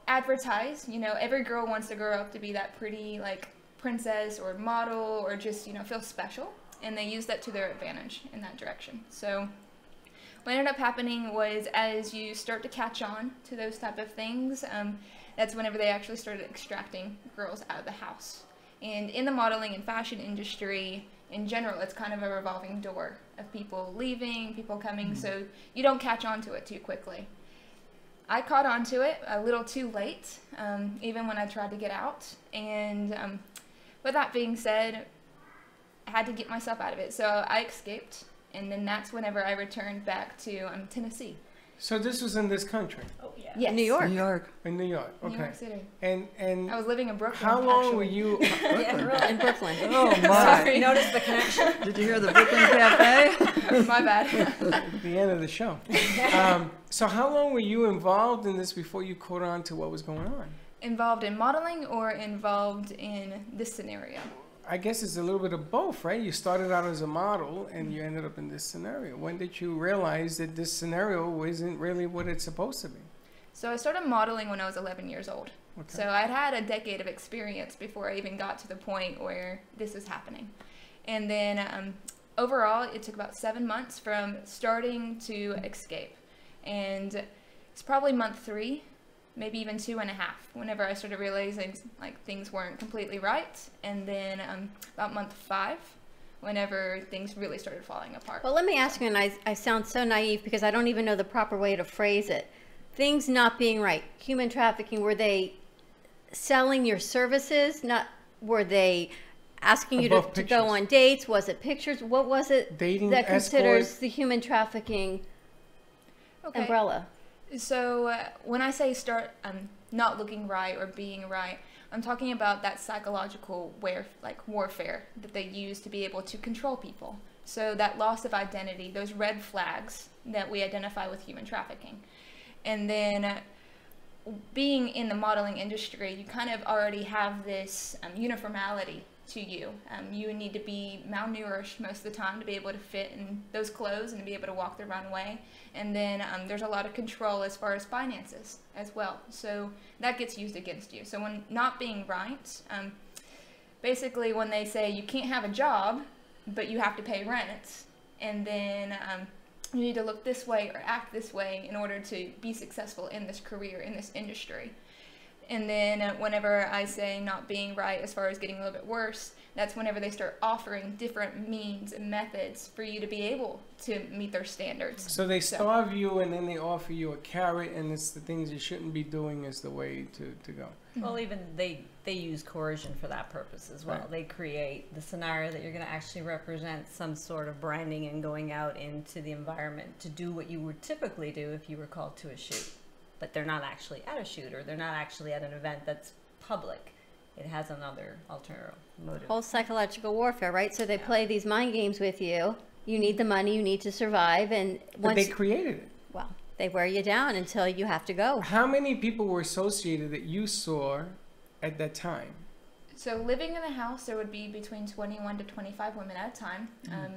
advertise. Every girl wants to grow up to be that pretty like princess or model or just feel special, and they use that to their advantage in that direction. So what ended up happening was, as you start to catch on to those type of things, that's whenever they actually started extracting girls out of the house. And in the modeling and fashion industry in general, it's kind of a revolving door of people leaving, people coming, so you don't catch on to it too quickly. I caught on to it a little too late, even when I tried to get out. And with that being said, I had to get myself out of it. So I escaped, and then that's whenever I returned back to Tennessee. So this was in this country? Oh, yeah. Yeah, New York. New York. In New York, okay. New York City. And I was living in Brooklyn. how long actually. were you? Yeah, really. In Brooklyn. Oh my! Sorry. Notice the connection? Did you hear the Brooklyn Cafe? My bad. The end of the show. So how long were you involved in this before you caught on to what was going on? Involved in modeling or involved in this scenario? I guess it's a little bit of both, right? You started out as a model and you ended up in this scenario. When did you realize that this scenario isn't really what it's supposed to be? So I started modeling when I was 11 years old. Okay. So I'd had a decade of experience before I even got to the point where this is happening. And then overall, it took about 7 months from starting to escape. And it's probably month 3, maybe even 2.5, whenever I started realizing like things weren't completely right. And then about month 5, whenever things really started falling apart. Well, let me ask you, and I sound so naive because I don't even know the proper way to phrase it. Things not being right. Human trafficking, were they selling your services? Were they asking you to go on dates? Was it pictures? What was it Dating, that considers escort? the human trafficking umbrella? So when I say start not looking right or being right, I'm talking about that psychological warfare that they use to be able to control people. So that loss of identity, those red flags that we identify with human trafficking. And then being in the modeling industry, you kind of already have this uniformity to you. You need to be malnourished most of the time to be able to fit in those clothes and to be able to walk the runway. And then there's a lot of control as far as finances as well. So that gets used against you. So when not being right, basically when they say you can't have a job, but you have to pay rent, and then you need to look this way or act this way in order to be successful in this career, in this industry. And then whenever I say not being right as far as getting a little bit worse, that's whenever they start offering different means and methods for you to be able to meet their standards. So they starve you and then they offer you a carrot, and it's the things you shouldn't be doing is the way to go. Well, even they use coercion for that purpose as well. Right. They create the scenario that you're going to actually represent some sort of branding and going out into the environment to do what you would typically do if you were called to a shoot. But they're not actually at a shoot, or they're not actually at an event that's public. It has another alternative motive. Whole psychological warfare, right? So they play these mind games with you. You need the money, you need to survive, and But they created it. Well, they wear you down until you have to go. How many people were associated that you saw at that time? So living in the house, there would be between 21 to 25 women at a time.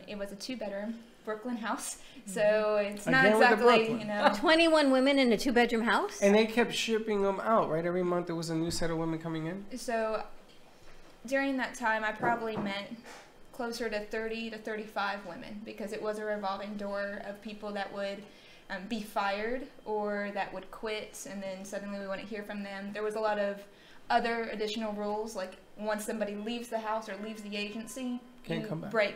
It was a 2-bedroom Brooklyn house, so it's not Again with the exactly, Brooklyn. you know. 21 women in a 2-bedroom house? And they kept shipping them out, right? Every month there was a new set of women coming in? So during that time, I probably met closer to 30 to 35 women, because it was a revolving door of people that would be fired or that would quit, and then suddenly we wouldn't hear from them. There was a lot of other additional rules, like once somebody leaves the house or leaves the agency, Can't you come back. break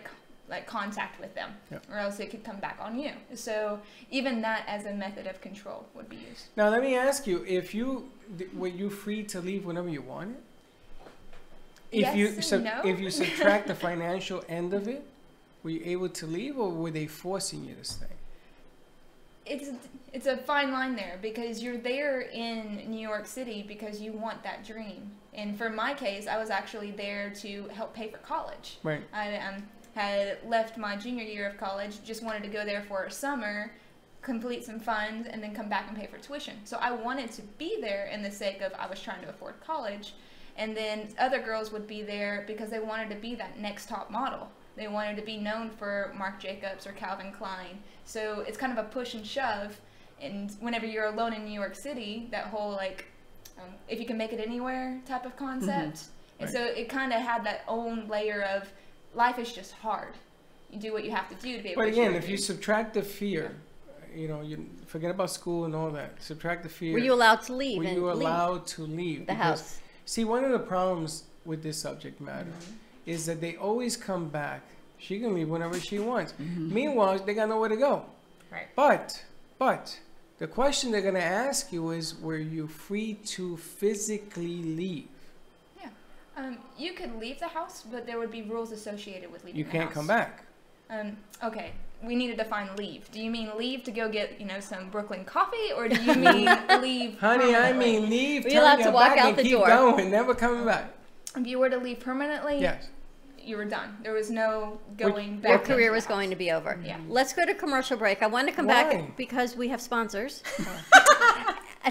contact with them, Yep. or else it could come back on you. So even that as a method of control would be used. Now let me ask you, were you free to leave whenever you wanted? Yes and no. If you subtract the financial end of it, were you able to leave, or were they forcing you to stay? It's a fine line there, because you're there in New York City because you want that dream. And for my case, I was actually there to help pay for college. Right. I had left my junior year of college, just wanted to go there for a summer, complete some funds, and then come back and pay for tuition. So I wanted to be there in the sake of I was trying to afford college. And then other girls would be there because they wanted to be that next top model. They wanted to be known for Marc Jacobs or Calvin Klein. So it's kind of a push and shove. And whenever you're alone in New York City, that whole if you can make it anywhere type of concept. Mm-hmm. And so it kind of had that own layer of life is just hard. You do what you have to do to be able But to again, achieve if you subtract the fear, you forget about school and all that. Subtract the fear. Were you allowed to leave? Were you allowed to leave the house? See, one of the problems with this subject matter is that they always come back. She can leave whenever she wants. Meanwhile, they got nowhere to go. Right. But the question they're going to ask you is, were you free to physically leave? You could leave the house, but there would be rules associated with leaving You the can't house. come back. Okay, we need to define leave. Do you mean leave to go get, some Brooklyn coffee, or do you mean leave Honey, I permanently? mean leave, You're turn allowed to your walk back out and the keep door. going, never coming back. If you were to leave permanently, Yes. you were done. There was no going back. Your into career the was house. going to be over. Yeah. Let's go to commercial break. I want to come Why? back because we have sponsors.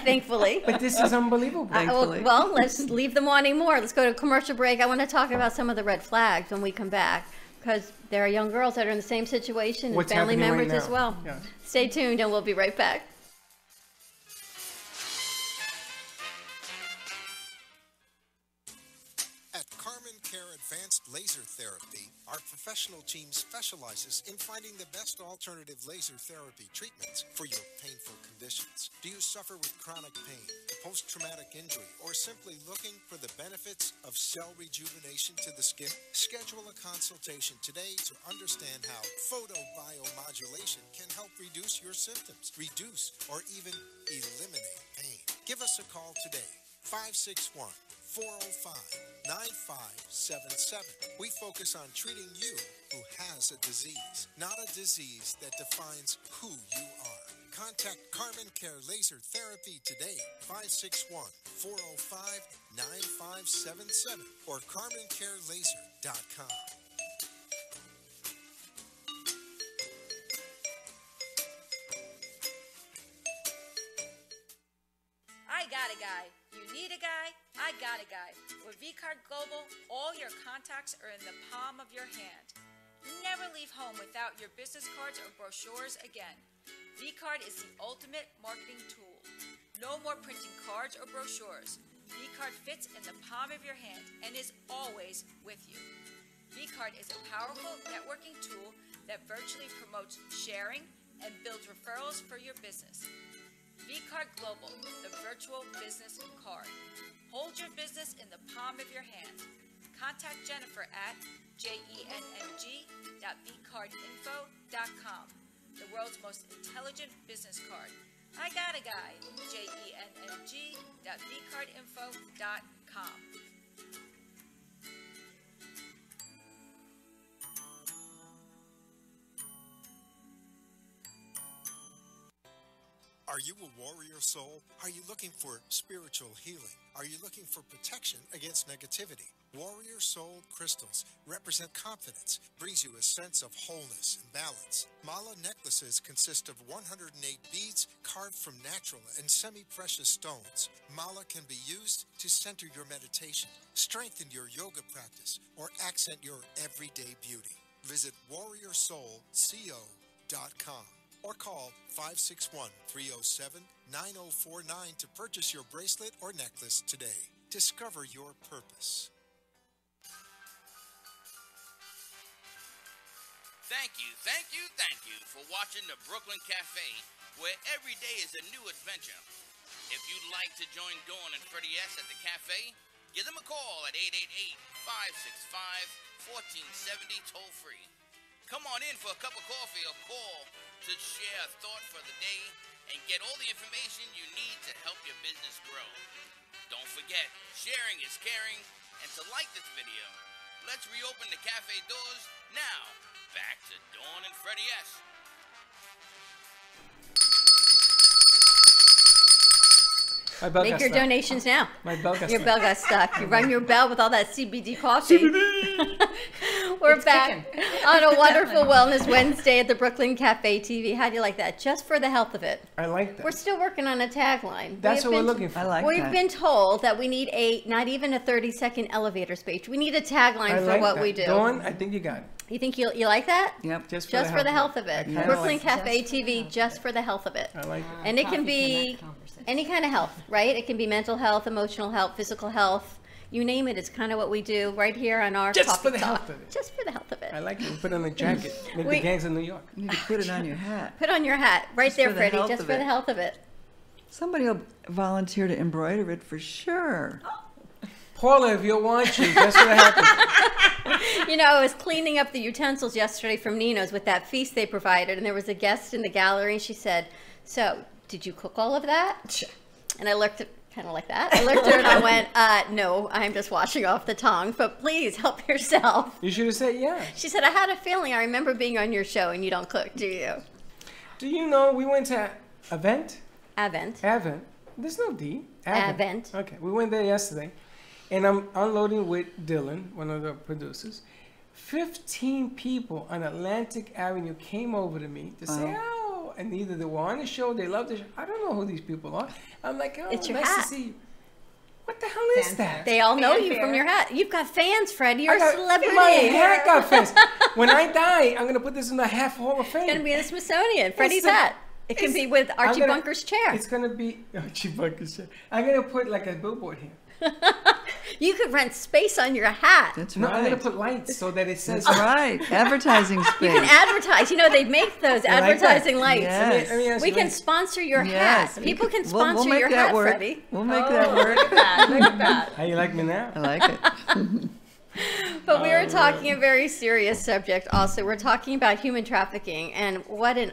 Thankfully. But this is unbelievable. Well, let's leave the wanting more. Let's go to commercial break. I want to talk about some of the red flags when we come back, because there are young girls that are in the same situation and What's family happening right members as now? well. Yes. Stay tuned and we'll be right back. At Carmen Care Advanced Laser Therapy, our professional team specializes in finding the best alternative laser therapy treatments for your painful conditions. Do you suffer with chronic pain, post-traumatic injury, or simply looking for the benefits of cell rejuvenation to the skin? Schedule a consultation today to understand how photobiomodulation can help reduce your symptoms, reduce or even eliminate pain. Give us a call today. 561-405-9577. We focus on treating you who has a disease, not a disease that defines who you are. Contact Carmen Care Laser Therapy today, 561-405-9577 or CarmenCareLaser.com. I got a guy. You need a guy? I got a guy. With VCard Global, all your contacts are in the palm of your hand. Never leave home without your business cards or brochures again. VCard is the ultimate marketing tool. No more printing cards or brochures. VCard fits in the palm of your hand and is always with you. VCard is a powerful networking tool that virtually promotes sharing and builds referrals for your business. VCard Global, the virtual business card. Hold your business in the palm of your hand. Contact Jennifer at jeng.vcardinfo.com, the world's most intelligent business card. I got a guy, jeng.vcardinfo.com. Are you a warrior soul? Are you looking for spiritual healing? Are you looking for protection against negativity? Warrior Soul crystals represent confidence, brings you a sense of wholeness and balance. Mala necklaces consist of 108 beads carved from natural and semi-precious stones. Mala can be used to center your meditation, strengthen your yoga practice, or accent your everyday beauty. Visit warriorsoulco.com. or call 561-307-9049 to purchase your bracelet or necklace today. Discover your purpose. Thank you for watching the Brooklyn Cafe, where every day is a new adventure. If you'd like to join Dawn and Freddie S. at the cafe, give them a call at 888-565-1470 toll-free. Come on in for a cup of coffee or call to share a thought for the day and get all the information you need to help your business grow. Don't forget, sharing is caring, and to like this video. Let's reopen the cafe doors now. Back to Dawn and Freddie S. My bell Make got your stuck. donations now. My bell got Your stuck. bell got stuck. You rang your bell with all that CBD coffee. We're It's back kicking. on a wonderful Wellness Wednesday at the Brooklyn Cafe TV. How do you like that? Just for the health of it. I like that. We're still working on a tagline. That's what we're looking for. I like We've that. been told that we need not even a 30-second elevator speech. We need a tagline I for like what that. we do. Dawn, I think you got it. You think you like that? Yep. Just for the health of it. I kinda Brooklyn like it. Cafe TV, just for the health of it. I like it. And it can be any kind of health, right? It can be mental health, emotional health, physical health. You name it. It's kind of what we do right here on our Just Coffee for the Talk. health of it. Just for the health of it. I like it. Put it on a jacket. Like the gangs in New York. You need to put it on your hat. Put on your hat right Just there, for the Freddie. health Just of for it. the health of it. Somebody will volunteer to embroider it for sure. Paula, if you're watching, just for the health of it. You know, I was cleaning up the utensils yesterday from Nino's with that feast they provided, and there was a guest in the gallery, and she said, "So, did you cook all of that?" And I looked kind of like that. I looked at her and I went, no, I'm just washing off the tongue, but please help yourself. You should have said yeah. She said, I had a feeling I remember being on your show and you don't cook, do you? Do you know we went to Avent? Avent. There's no D. Avent. Okay, we went there yesterday, and I'm unloading with Dylan, one of the producers. 15 people on Atlantic Avenue came over to me to say, oh, and either they were on the show, they loved the show. I don't know who these people are. I'm like, oh, It's your nice hat. to see you. What the hell is that? They all know you from your hat. You've got fans, Fred. You're a celebrity. My hat got fans. When I die, I'm going to put this in the Half Hall of Fame. It's going to be in the Smithsonian. Freddie's It's a- hat. It can be with Archie Bunker's chair. It's going to be Archie Bunker's chair. I'm going to put like a billboard here. You could rent space on your hat. That's No, right. I'm going to put lights so that it says. That's right. Advertising space. You can advertise. You know, they make those I like that. advertising lights. Yes. Let me ask We you, can like- sponsor your Yes. hat. People can We'll sponsor make your that hat, work. Freddie. We'll make that work. Look at that. Look at that. How you like me now? I like it. But we are talking a very serious subject also. We're talking about human trafficking and what an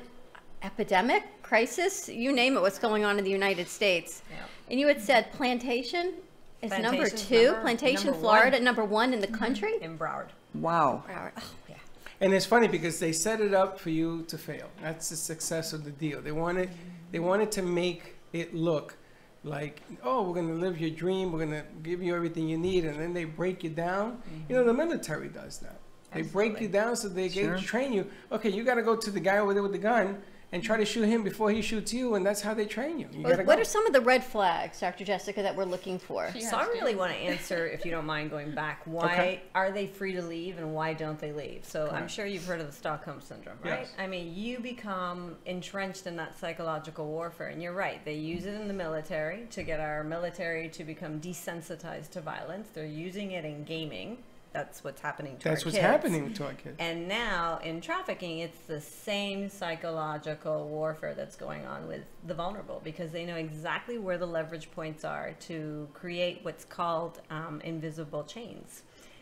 epidemic, crisis, you name it, what's going on in the United States. And you had said Plantation is number Plantation's 2. Plantation, number Florida, one. number 1 in the country. In Broward. Wow. Broward. Oh, yeah. And it's funny because they set it up for you to fail. That's the success of the deal. They wanted to make it look like, oh, we're going to live your dream. We're going to give you everything you need. And then they break you down. You know, the military does that. They break you down so they Sure. train you. Okay, you got to go to the guy over there with the gun and try to shoot him before he shoots you. And that's how they train you. You gotta What go. are some of the red flags, Dr. Jessica, that we're looking for? So I really want to answer, if you don't mind going back, why Okay. are they free to leave and why don't they leave? So I'm Correct. sure you've heard of the Stockholm Syndrome, right? Yes. I mean, you become entrenched in that psychological warfare, and you're right. They use it in the military to get our military to become desensitized to violence. They're using it in gaming. That's what's happening to our That's what's kids. happening to our kids. And now in trafficking, it's the same psychological warfare that's going on with the vulnerable because they know exactly where the leverage points are to create what's called invisible chains.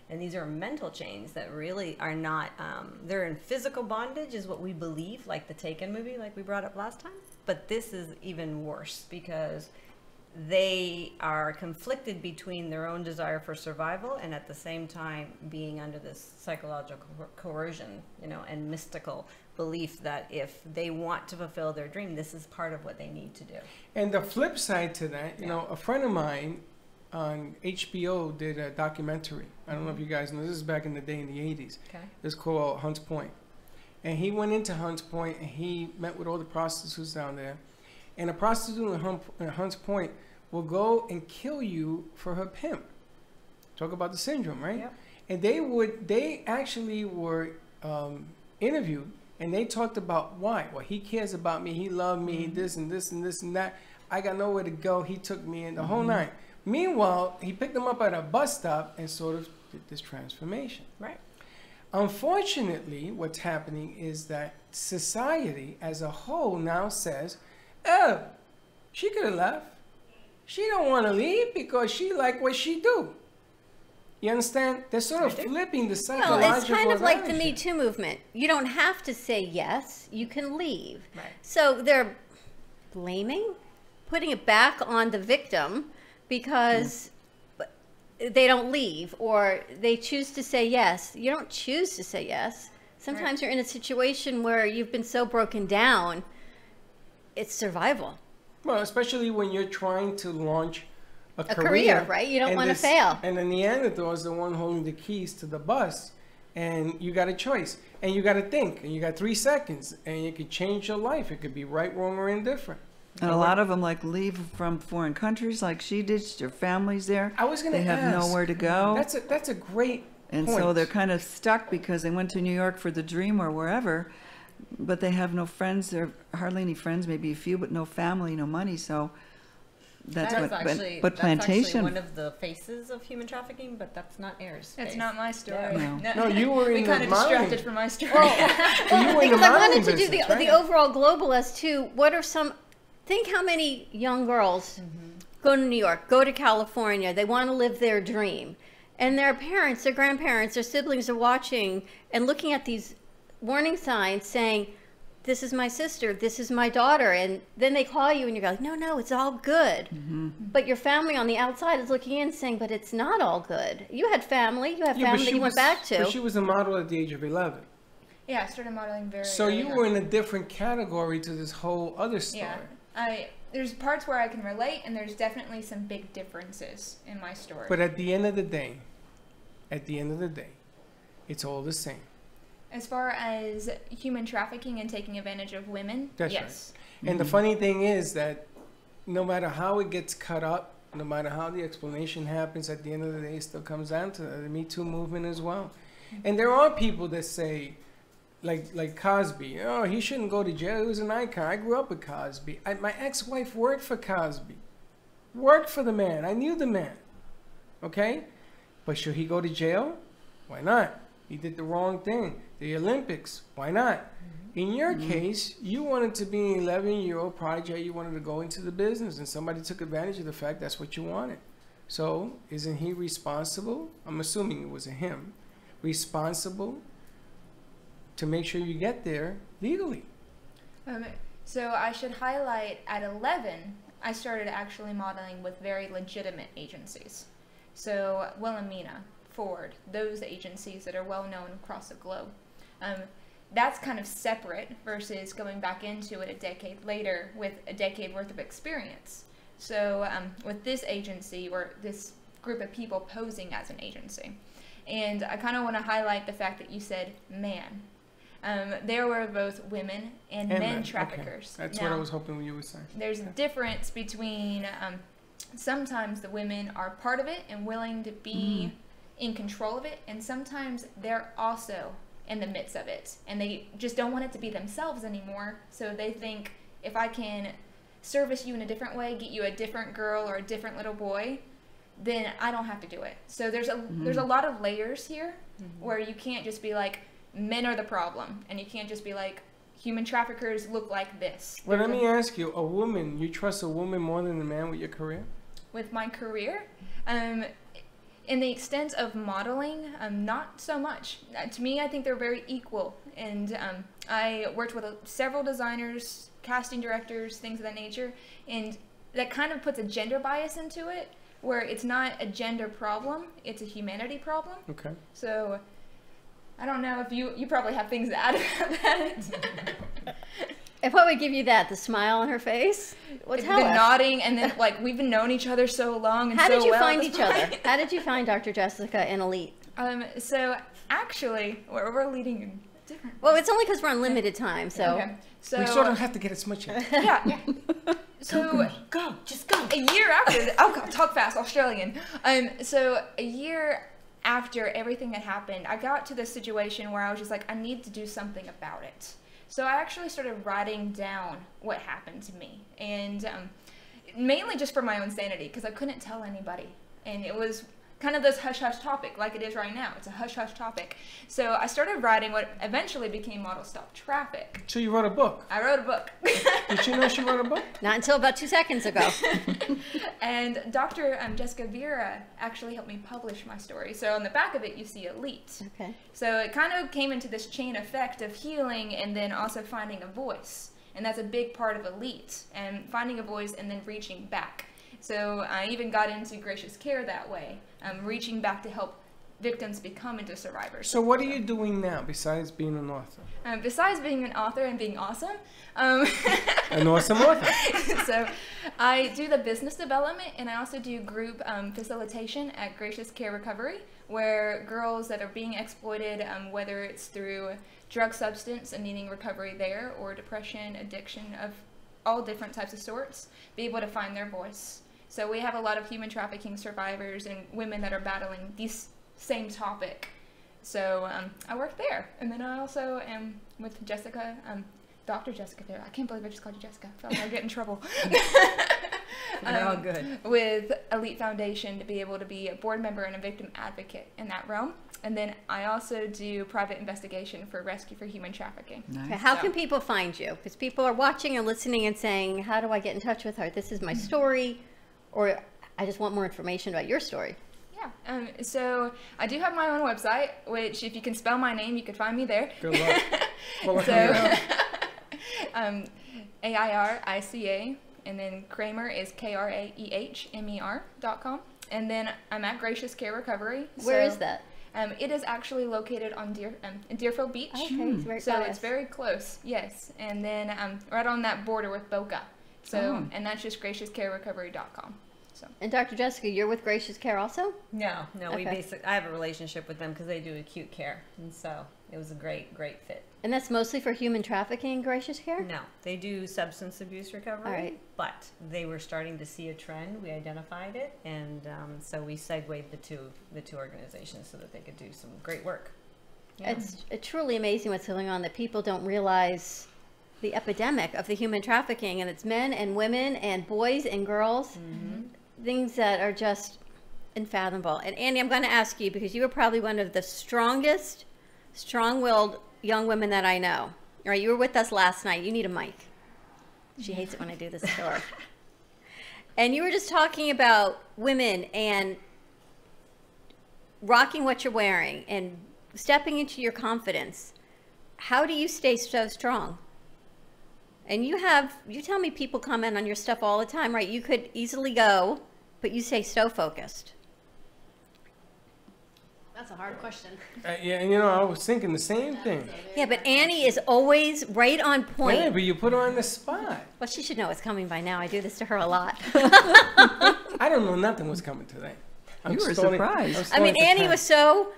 And these are mental chains that really are not, they're in physical bondage is what we believe, like the Taken movie, like we brought up last time. But this is even worse because they are conflicted between their own desire for survival and at the same time being under this psychological coercion, you know, and mystical belief that if they want to fulfill their dream, this is part of what they need to do. And the flip side to that, you know, a friend of mine on HBO did a documentary. I don't know if you guys know. This is back in the day in the 80s. Okay. It's called Hunts Point. And he went into Hunts Point and he met with all the prostitutes down there. And a prostitute in Hunts Point will go and kill you for her pimp. Talk about the syndrome, right? Yep. And they actually were interviewed and they talked about why. Well, he cares about me. He loved me. This and this and this and that. I got nowhere to go. He took me in the whole night. Meanwhile, he picked them up at a bus stop and sort of did this transformation. Right. Unfortunately, what's happening is that society as a whole now says, oh, she could have left. She don't want to leave because she like what she do. You understand? They're sort of flipping the psychological Well, it's kind of like the evaluation. Me Too movement. You don't have to say yes. You can leave. Right. So they're blaming, putting it back on the victim because they don't leave or they choose to say yes. You don't choose to say yes. Sometimes you're in a situation where you've been so broken down, it's survival. Well, especially when you're trying to launch a career, right? You don't and wanna this- fail. And the Neanderthal is the one holding the keys to the bus. And you got a choice. And you got to think. And you got 3 seconds. And you could change your life. It could be right, wrong, or indifferent. And a lot of them like leave from foreign countries like she did. Their families there. I was going to They have ask. nowhere to go. That's a great And point. so they're kind of stuck because they went to New York for the dream or wherever, but they have no friends. There are hardly any friends, maybe a few, but no family, no money. So that's That what. is actually, But that's actually plantation. one of the faces of human trafficking, but that's not Air's That's face. not my story. Yeah. No, you were in We the kind of modeling. distracted from my story. You were in the Because I modeling wanted to do business, the right? overall global as to what are some, think how many young girls go to New York, go to California, they want to live their dream. And their parents, their grandparents, their siblings are watching and looking at these warning signs saying, this is my sister, this is my daughter, and then they call you and you're like, no, it's all good. But your family on the outside is looking in saying, but it's not all good. You had family, you have family that you went back to. But she was a model at the age of 11. Yeah, I started modeling very So early you on. were in a different category to this whole other story. Yeah, there's parts where I can relate, and there's definitely some big differences in my story. But at the end of the day, it's all the same. As far as human trafficking and taking advantage of women, That's yes. right. And the funny thing is that no matter how it gets cut up, no matter how the explanation happens, at the end of the day, it still comes down to the Me Too movement as well. And there are people that say, like Cosby, oh, he shouldn't go to jail. He was an icon. I grew up with Cosby. My ex-wife worked for Cosby. Worked for the man. I knew the man. Okay? But should he go to jail? Why not? He did the wrong thing. The Olympics. Why not? In your case, you wanted to be an 11-year-old prodigy. You wanted to go into the business, and somebody took advantage of the fact that's what you wanted. So, isn't he responsible? I'm assuming it was a him. Responsible to make sure you get there legally. So I should highlight, at 11, I started actually modeling with very legitimate agencies. So Wilhelmina, Ford, those agencies that are well known across the globe. That's kind of separate versus going back into it a decade later with a decade worth of experience. So with this agency, or this group of people posing as an agency. And I kind of want to highlight the fact that you said man. There were both women and men traffickers. Okay. That's now, what I was hoping you would say. There's a difference between sometimes the women are part of it and willing to be in control of it, and sometimes they're also in the midst of it, and they just don't want it to be themselves anymore. So they think, if I can service you in a different way, get you a different girl or a different little boy, then I don't have to do it. So there's a lot of layers here where you can't just be like, men are the problem, and you can't just be like, human traffickers look like this. Well, let me ask you, a woman, you trust a woman more than a man with your career? With my career, in the extent of modeling, not so much. To me, I think they're very equal, and I worked with several designers, casting directors, things of that nature, and that kind of puts a gender bias into it, where it's not a gender problem, it's a humanity problem. Okay. So, I don't know if you probably have things to add about that. If what would give you that, the smile on her face? Well, tell the us. nodding, and then like we've been knowing each other so long and How so did you well find at this each other? point. How did you find Dr. Jessica in Elite? So actually, we're leading in different. Well, it's only because we're on limited time, so. Okay. So we sort of have to get as much in. yeah. So just go. A year after, oh God, talk fast, Australian. So a year after everything had happened, I got to this situation where I was just like, I need to do something about it. So I actually started writing down what happened to me, and mainly just for my own sanity, because I couldn't tell anybody, and it was kind of this hush-hush topic like it is right now. It's a hush-hush topic. So I started writing what eventually became Model Stop Traffic. So you wrote a book? I wrote a book. Did you know she wrote a book? Not until about 2 seconds ago. And Dr. Jessica Vera actually helped me publish my story. So on the back of it, you see Elite. Okay. So it kind of came into this chain effect of healing and then also finding a voice. And that's a big part of Elite, and finding a voice and then reaching back. So I even got into Gracious Care that way, reaching back to help victims become into survivors. So what are you doing now besides being an author? Besides being an author and being awesome, an awesome author. So I do the business development, and I also do group facilitation at Gracious Care Recovery, where girls that are being exploited, whether it's through drug substance and needing recovery there, or depression, addiction of all different types of sorts, be able to find their voice. So we have a lot of human trafficking survivors and women that are battling this same topic. So I work there. And then I also am with Jessica, Dr. Jessica there. I can't believe I just called you Jessica. I felt like I'd get in trouble. They're all good. With Elite Foundation, to be able to be a board member and a victim advocate in that realm. And then I also do private investigation for Rescue for Human Trafficking. Nice. Okay, how can people find you? Because people are watching and listening and saying, how do I get in touch with her? This is my story, or I just want more information about your story. Yeah, so I do have my own website, which if you can spell my name, you can find me there. Good luck. Well, AIRICA, and then Kramer is KRAEHMER.com. And then I'm at Gracious Care Recovery. Where is that? It is actually located on in Deerfield Beach. Okay, it's very so close. it's very close, yes. And then right on that border with Boca. So, and that's just graciouscarerecovery.com. So. And Dr. Jessica, you're with Gracious Care also? No, Okay. I have a relationship with them because they do acute care, and so it was a great fit. And that's mostly for human trafficking, Gracious Care? No, they do substance abuse recovery. All right. But they were starting to see a trend. We identified it, and so we segued the two organizations so that they could do some great work. Yeah. It's truly amazing what's going on, that people don't realize the epidemic of the human trafficking, and it's men and women and boys and girls, things that are just unfathomable. And Andy, I'm going to ask you, because you were probably one of the strongest, strong-willed young women that I know. All right, you were with us last night. You need a mic. She hates it when I do this to her. And you were just talking about women and rocking what you're wearing and stepping into your confidence. How do you stay so strong? And you tell me people comment on your stuff all the time, right? You could easily go, but you stay so focused. That's a hard question. Yeah, and I was thinking the same thing. Yeah, but Annie is always right on point. Yeah, but you put her on the spot. Well, she should know it's coming by now. I do this to her a lot. I don't know nothing was coming today. You were surprised. I mean, Annie was so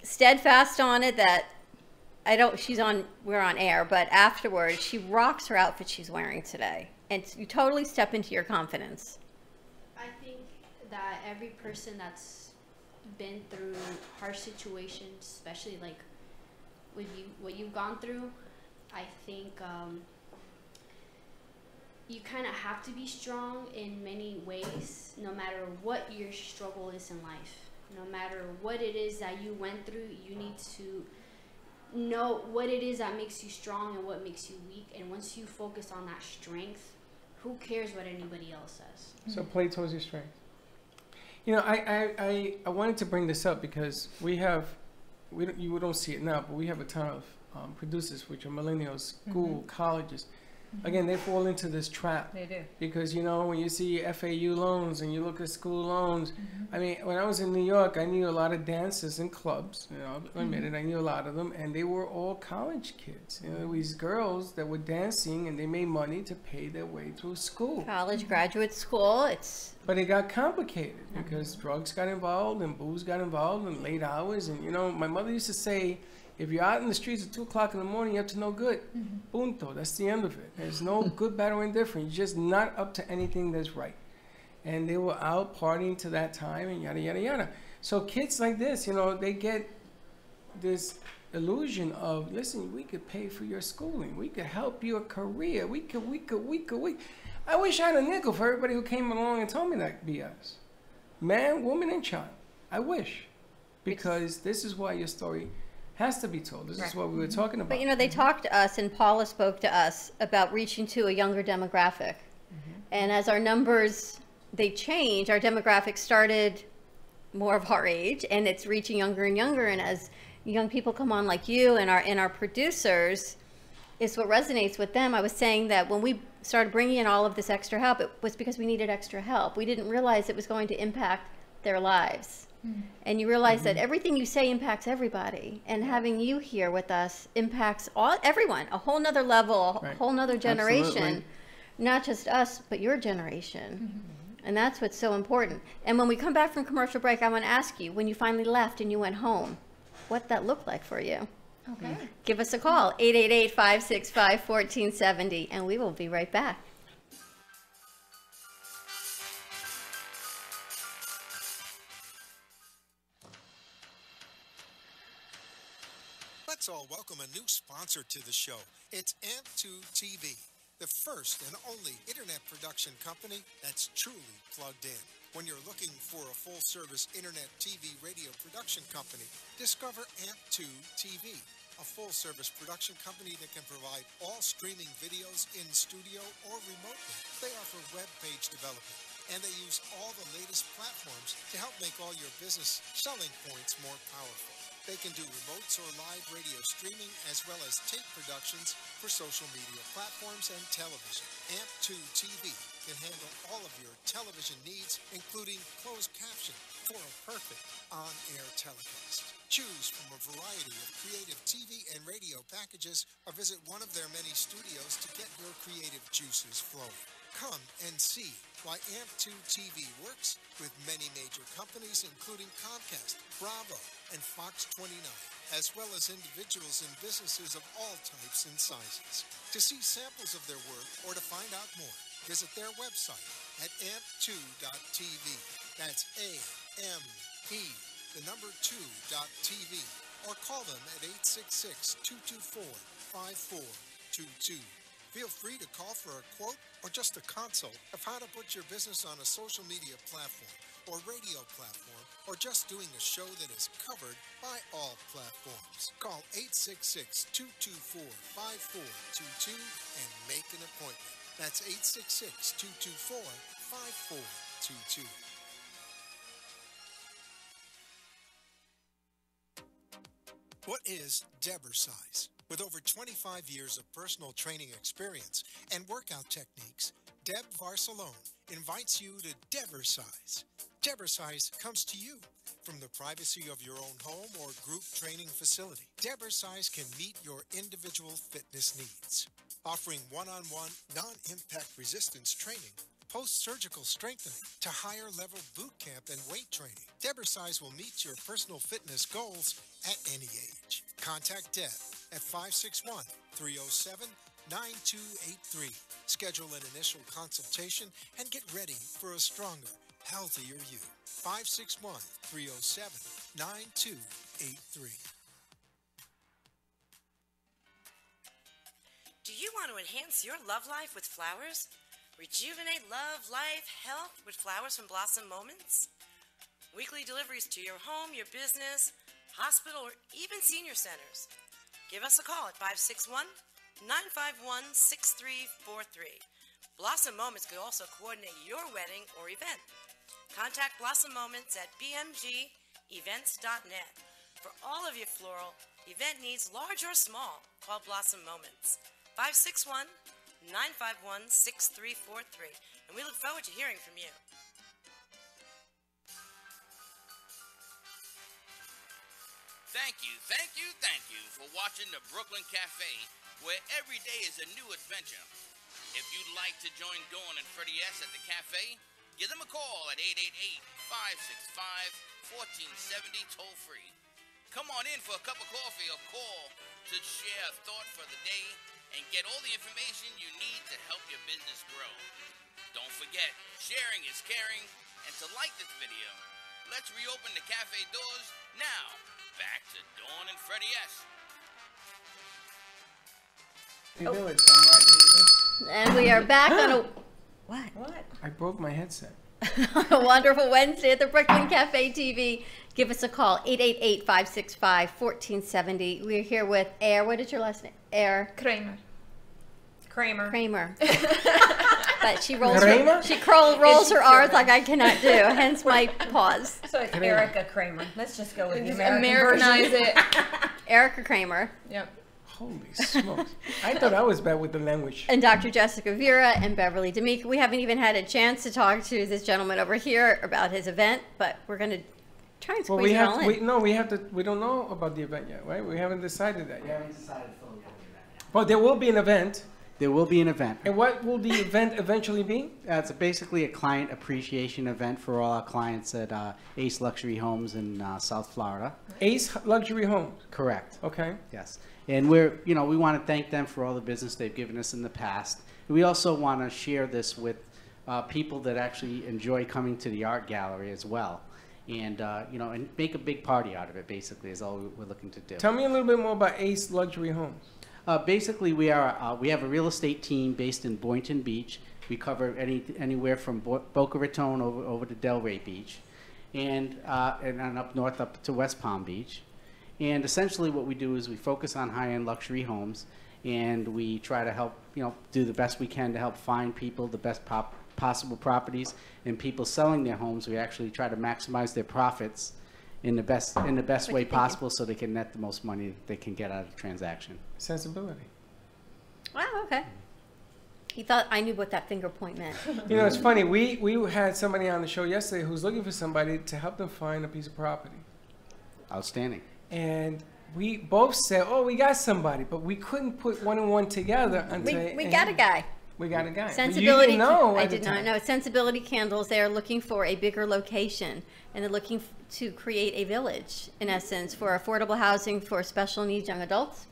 steadfast on it that we're on air, but afterwards she rocks her outfit she's wearing today. And you totally step into your confidence. I think that every person that's been through harsh situations, especially like what you've gone through, I think you kind of have to be strong in many ways, no matter what your struggle is in life. No matter what it is that you went through, you need to know what it is that makes you strong and what makes you weak. And once you focus on that strength, who cares what anybody else says? So play towards your strength. I wanted to bring this up because you don't see it now, but we have a ton of producers, which are millennials, school, colleges. Again, they fall into this trap. They do. Because, when you see FAU loans and you look at school loans, I mean, when I was in New York, I knew a lot of dancers in clubs, I'll admit it, I knew a lot of them, and they were all college kids. These girls that were dancing, and they made money to pay their way through school. College, graduate school, But it got complicated because drugs got involved and booze got involved and late hours. And, my mother used to say, if you're out in the streets at 2 o'clock in the morning, you're up to no good. Punto. That's the end of it. There's no good, bad, or indifferent. You're just not up to anything that's right. And they were out partying to that time and yada, yada, yada. So kids like this, they get this illusion of, listen, we could pay for your schooling. We could help your career. We could. I wish I had a nickel for everybody who came along and told me that BS. Man, woman, and child. I wish. Because this is why your story has to be told. This is what we were talking about. But they talked to us, and Paula spoke to us about reaching to a younger demographic. And as our numbers, they change, our demographic started more of our age, and it's reaching younger and younger. And as young people come on like you and our producers, it's what resonates with them. I was saying that when we started bringing in all of this extra help, it was because we needed extra help. We didn't realize it was going to impact their lives. And you realize that everything you say impacts everybody, and having you here with us impacts everyone, a whole nother level, a whole nother generation. Absolutely. Not just us, but your generation. And that's what's so important. And when we come back from commercial break, I want to ask you, when you finally left and you went home, what that looked like for you. Okay. Give us a call, 888-565-1470, and we will be right back. Let's all welcome a new sponsor to the show. It's AMP2 TV, the first and only internet production company that's truly plugged in. When you're looking for a full-service internet TV radio production company, discover AMP2 TV, a full-service production company that can provide all streaming videos in studio or remotely. They offer web page development, and they use all the latest platforms to help make all your business selling points more powerful. They can do remotes or live radio streaming, as well as tape productions for social media platforms and television. AMP2 TV can handle all of your television needs, including closed caption for a perfect on-air telecast. Choose from a variety of creative TV and radio packages, or visit one of their many studios to get your creative juices flowing. Come and see why AMP2 TV works with many major companies, including Comcast, Bravo, and Fox 29, as well as individuals and businesses of all types and sizes. To see samples of their work or to find out more, visit their website at amp2.tv. That's AMP, the number 2.tv, or call them at 866-224-5422. Feel free to call for a quote or just a consult of how to put your business on a social media platform or radio platform, or just doing a show that is covered by all platforms. Call 866-224-5422 and make an appointment. That's 866-224-5422. What is Debersize? With over 25 years of personal training experience and workout techniques, Deb Varsalone invites you to Debersize. Debersize comes to you from the privacy of your own home or group training facility. Debersize can meet your individual fitness needs, offering one-on-one, non-impact resistance training, post-surgical strengthening, to higher-level boot camp and weight training. Debersize will meet your personal fitness goals at any age. Contact Deb at 561-307-9283. Schedule an initial consultation and get ready for a stronger, healthier you. 561-307-9283. Do you want to enhance your love life with flowers? Rejuvenate love, life, health with flowers from Blossom Moments? Weekly deliveries to your home, your business, hospital, or even senior centers. Give us a call at 561-951-6343. Blossom Moments could also coordinate your wedding or event. Contact Blossom Moments at bmgevents.net. For all of your floral event needs, large or small, call Blossom Moments. 561-951-6343. And we look forward to hearing from you. Thank you for watching the Brooklyn Cafe, where every day is a new adventure. If you'd like to join Dawn and Freddie S. at the cafe, give them a call at 888-565-1470 toll-free. Come on in for a cup of coffee or call to share a thought for the day and get all the information you need to help your business grow. Don't forget, sharing is caring, and to like this video. Let's reopen the cafe doors now. Back to Dawn and Freddie S. And we are back on a... What? I broke my headset. A wonderful Wednesday at the Brooklyn Cafe TV. Give us a call, 888-565-1470. We're here with Air. What is your last name? Air. Kramer. But she rolls her R's like I cannot do, hence my pause. So it's Erica Kramer. Let's just go with the Americanize it. Erica Kramer. Yep. Holy smokes. I thought I was bad with the language. And Dr. Jessica Vera and Beverly D'Amico. We haven't even had a chance to talk to this gentleman over here about his event, but we're going to try and squeeze it all in. We don't know about the event yet, right? We haven't decided that yet. We haven't decided fully on the event yet. But there will be an event. There will be an event. And what will the event eventually be? It's basically a client appreciation event for all our clients at Ace Luxury Homes in South Florida. Ace Luxury Homes? Correct. Okay. Yes. And we want to thank them for all the business they've given us in the past. We also want to share this with people that actually enjoy coming to the art gallery as well. And, and make a big party out of it, basically, is all we're looking to do. Tell me a little bit more about Ace Luxury Homes. Basically, we have a real estate team based in Boynton Beach. We cover anywhere from Boca Raton over to Delray Beach, and up north up to West Palm Beach. And essentially, what we do is we focus on high-end luxury homes, and we try to help do the best we can to help find people the best possible properties. And people selling their homes, we actually try to maximize their profits in the best way thinking? possible, so they can net the most money they can get out of the transaction. Sensibility. Wow, okay. He thought I knew what that finger point meant. You know, it's funny. We had somebody on the show yesterday who's looking for somebody to help them find a piece of property. Outstanding. And we both said, "Oh, we got somebody," but we couldn't put one and one together until We got a guy. We got a guy. Sensibility. But you didn't know I at the did not time. know. Sensibility Candles. They're looking for a bigger location, and they're looking to create a village, in essence, for affordable housing for special needs young adults.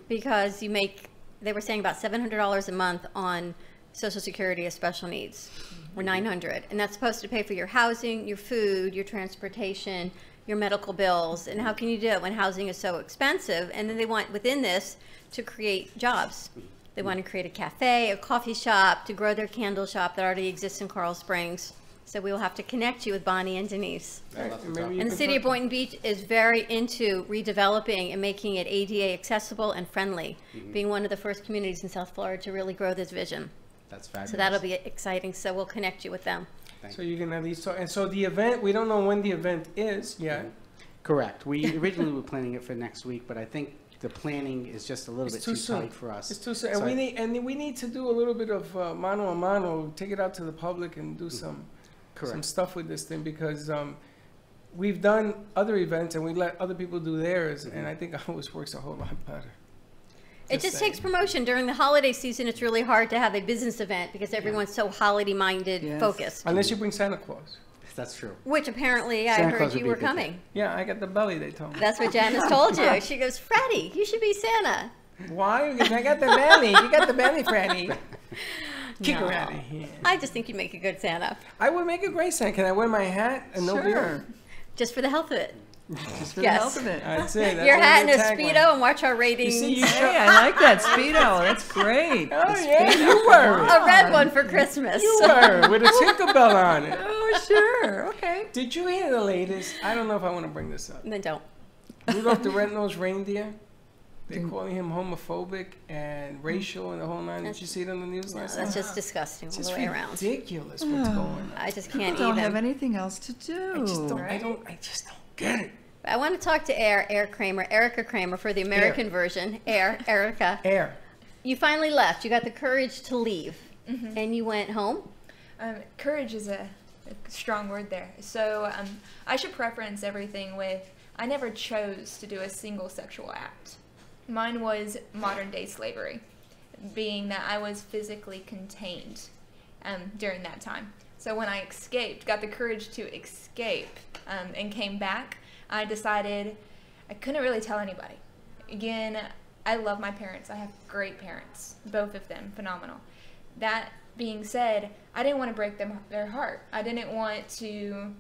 Because you make, they were saying about $700 a month on Social Security as special needs, or $900, and that's supposed to pay for your housing, your food, your transportation, your medical bills. And how can you do it when housing is so expensive? And then they want within this to create jobs. They want to create a cafe, a coffee shop, to grow their candle shop that already exists in Coral Springs. So we will have to connect you with Bonnie and Denise. And the city of Boynton Beach is very into redeveloping and making it ADA accessible and friendly, being one of the first communities in South Florida to really grow this vision. That's fabulous. So that'll be exciting. So we'll connect you with them. So you can at least talk. And so the event, we don't know when the event is yet. Correct. We originally were planning it for next week, but I think the planning is just a little bit too tight for us. It's too soon. So And we need to do a little bit of mano a mano, take it out to the public and do some stuff with this thing, because we've done other events and we let other people do theirs, and I think ours works a whole lot better. It just takes promotion. During the holiday season, it's really hard to have a business event because everyone's so holiday-minded focused. Unless you bring Santa Claus. That's true. Which apparently I heard you were coming. Yeah, I got the belly, they told me. That's what Janice told you. She goes, Freddie, you should be Santa. Why? Because I got the belly. You got the belly, Freddie. Kick her out of here. I just think you make a good Santa. I would make a great Santa. Can I wear my hat and no beard? Just for the health of it. Just for the health of it. I'd say that's your hat and a tagline. Speedo and watch our ratings. Hey, I like that Speedo. That's great. Oh, yeah, you wear it. A red one for Christmas. You wear it with a Tinkerbell on it. Oh, sure. Okay. Did you hear the latest? I don't know if I want to bring this up. Then don't. Rudolph the Red-Nosed Reindeer. They're calling him homophobic and racial and the whole nine. Did you see it on the news last night? That's just disgusting all the way around. It's ridiculous what's going on. I just can't People don't even. have anything else to do. I just don't get it. I want to talk to Erica Kramer for the American version. Erica. You finally left. You got the courage to leave. And you went home? Courage is a strong word there. So I should preference everything with, I never chose to do a single sexual act. Mine was modern day slavery, being that I was physically contained during that time. So when I escaped, got the courage to escape and came back, I decided I couldn't really tell anybody. Again, I love my parents. I have great parents, both of them, phenomenal. That being said, I didn't want to break their heart. I didn't want to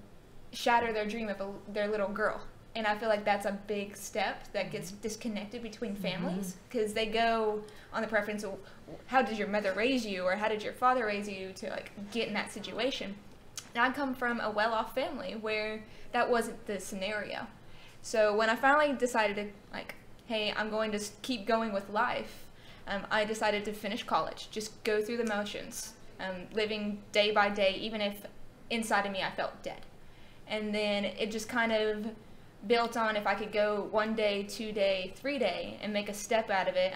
shatter their dream of their little girl. And I feel like that's a big step that gets disconnected between families, because they go on the preference of how did your mother raise you or how did your father raise you to like get in that situation. And I come from a well-off family where that wasn't the scenario. So when I finally decided to like, hey, I'm going to keep going with life, I decided to finish college, just go through the motions, living day by day, even if inside of me I felt dead. And then it just kind of built on if I could go 1 day, 2 day, 3 day and make a step out of it,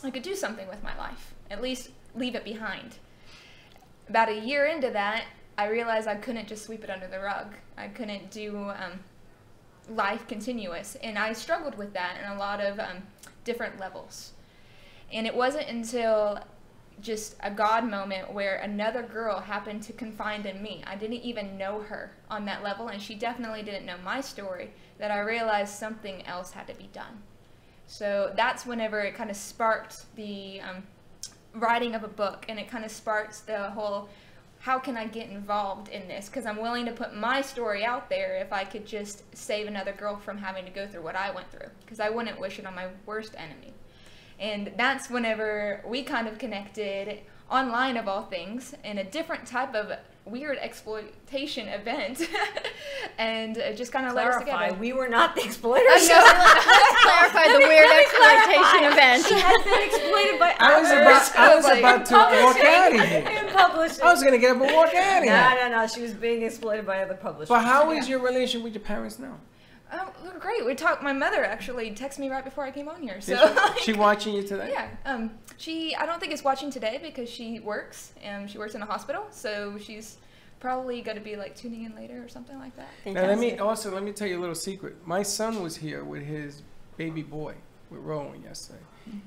I could do something with my life, at least leave it behind. About a year into that, I realized I couldn't just sweep it under the rug. I couldn't do life continuous, and I struggled with that in a lot of different levels. And it wasn't until just a God moment where another girl happened to confide in me. I didn't even know her on that level, and she definitely didn't know my story, that I realized something else had to be done. So that's whenever it kind of sparked the writing of a book, and it kind of sparks the whole, how can I get involved in this? Because I'm willing to put my story out there if I could just save another girl from having to go through what I went through, because I wouldn't wish it on my worst enemy. And that's whenever we kind of connected online, of all things, in a different type of weird exploitation event, and just kind of led us together. We were not the exploiters. Let's clarify the weird exploitation event. She has been exploited by I was about to walk out of here. In publishing. I was going to get up and walk out of here. No. She was being exploited by other publishers. But how is your relationship with your parents now? Oh, great. My mother actually texted me right before I came on here. So she watching you today? Yeah. I don't think is watching today because she works and she works in a hospital. So she's probably going to be like tuning in later or something like that. Now let me tell you a little secret. My son was here with his baby boy with Rowan yesterday.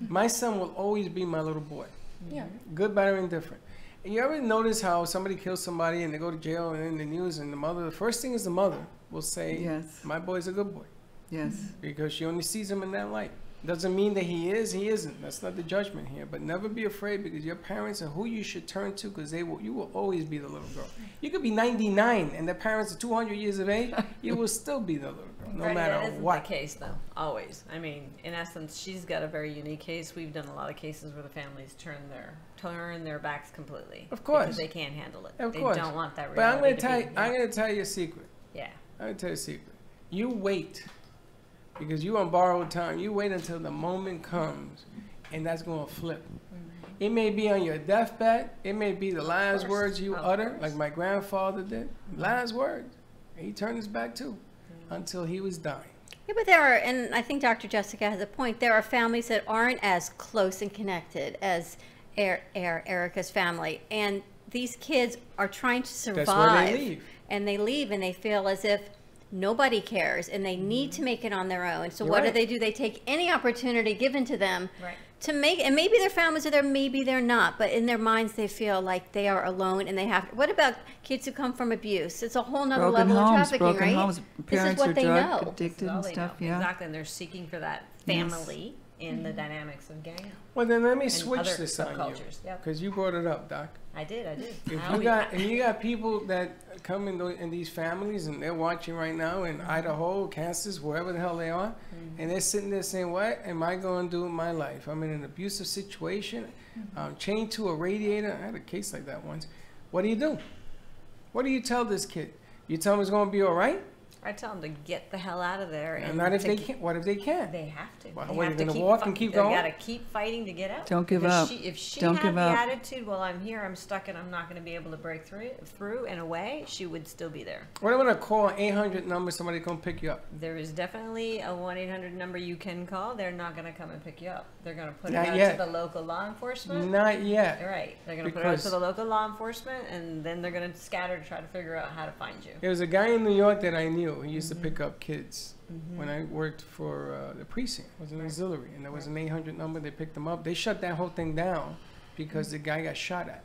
My son will always be my little boy. Yeah. Good, bad, or indifferent. And you ever notice how somebody kills somebody and they go to jail and in the news and the first thing is the mother will say, yes, my boy's a good boy. Yes. Because she only sees him in that light. Doesn't mean that he isn't. That's not the judgment here. But never be afraid because your parents are who you should turn to because you will always be the little girl. You could be 99 and the parents are 200 years of age, you will still be the little girl, no matter that isn't what. the case, though. Always. I mean, in essence, she's got a very unique case. We've done a lot of cases where the families turn their backs completely. Of course. Because they can't handle it. Of they course. don't want that But I'm reality going to tell you a secret. Yeah. I'm going to tell you a secret. You wait. Because you on borrowed time. You wait until the moment comes, and that's going to flip. It may be on your deathbed. It may be the last words you utter, like my grandfather did. Last words. And he turned his back too, until he was dying. Yeah, but there are, and I think Dr. Jessica has a point, there are families that aren't as close and connected as Erica's family. And these kids are trying to survive. That's why they leave. And they leave and they feel as if nobody cares and they need to make it on their own. So what do? They take any opportunity given to them to make, and maybe their families are there, maybe they're not, but in their minds they feel like they are alone and they have, what about kids who come from abuse? It's a whole nother level of trafficking, broken right? homes. Parents this is what are they drug know. addicted and stuff, yeah. Exactly, and they're seeking for that family in the dynamics of gang. Well, then let me and switch other this on you, subcultures. Yep. because you brought it up, Doc. I did. If you got people that come in these families and they're watching right now in Idaho, Kansas, wherever the hell they are, and they're sitting there saying, "What am I going to do in my life? I'm in an abusive situation, chained to a radiator." I had a case like that once. What do? What do you tell this kid? You tell him it's going to be all right? I tell them to get the hell out of there. And not if they can't. What if they can't? They have to. Well, they what, have you're to gonna keep walk and keep going? They got to keep fighting to get out. Don't give up. If she Don't had give the up. attitude, well, I'm here, I'm stuck, and I'm not going to be able to break through and away, she would still be there. What about a call 800 number? Somebody come pick you up. There is definitely a 1-800 number you can call. They're not going to come and pick you up. They're going to put Not it out yet. to the local law enforcement. Not yet. Right. They're going to put it out to the local law enforcement, and then they're going to scatter to try to figure out how to find you. There was a guy in New York that I knew. He used to pick up kids when I worked for the precinct. It was an auxiliary, and there was an 800 number. They picked them up. They shut that whole thing down because the guy got shot at.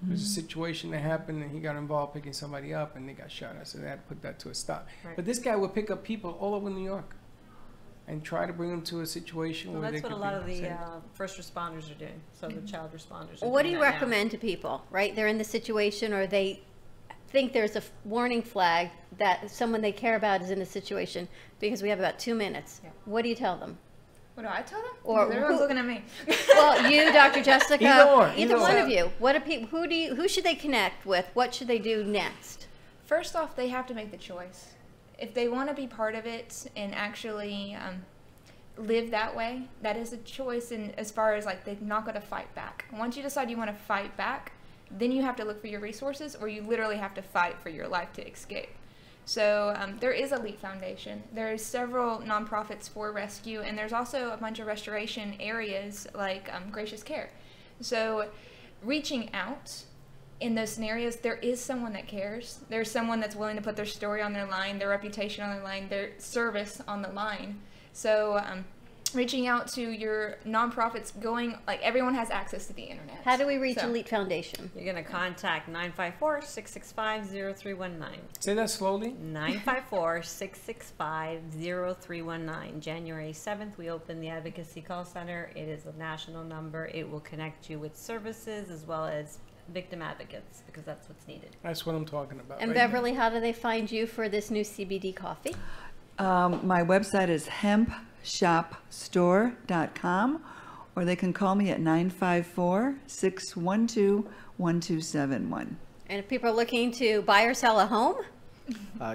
There was a situation that happened, and he got involved picking somebody up, and they got shot at. So they had to put that to a stop. Right. But this guy would pick up people all over New York and try to bring them to a situation Well, where they that's could what a lot of be the saved. first responders are doing. So the child responders are What do doing you that now. recommend to people, right? They're in the situation or they think there's a warning flag that someone they care about is in the situation because we have about 2 minutes. What do you tell them? What do I tell them? Or Everyone's looking at me. Well, you, Dr. Jessica, Either one or. of you. What do people? Who should they connect with? What should they do next? First off, they have to make the choice. If they want to be part of it and actually live that way, that is a choice. And as far as like they're not going to fight back. Once you decide you want to fight back, then you have to look for your resources, or you literally have to fight for your life to escape. So there is a LEAP Foundation. There's several nonprofits for rescue, and there's also a bunch of restoration areas like Gracious Care. So reaching out in those scenarios, there is someone that cares. There's someone that's willing to put their story on their line, their reputation on their line, their service on the line. So reaching out to your nonprofits, like everyone has access to the internet. How do we reach Elite Foundation? You're going to contact 954-665-0319. Say that slowly. 954-665-0319. January 7th, we open the Advocacy Call Center. It is a national number. It will connect you with services as well as victim advocates because that's what's needed. That's what I'm talking about. And right Beverly, how do they find you for this new CBD coffee? My website is hempshopstore.com, or they can call me at 954-612-1271. And if people are looking to buy or sell a home?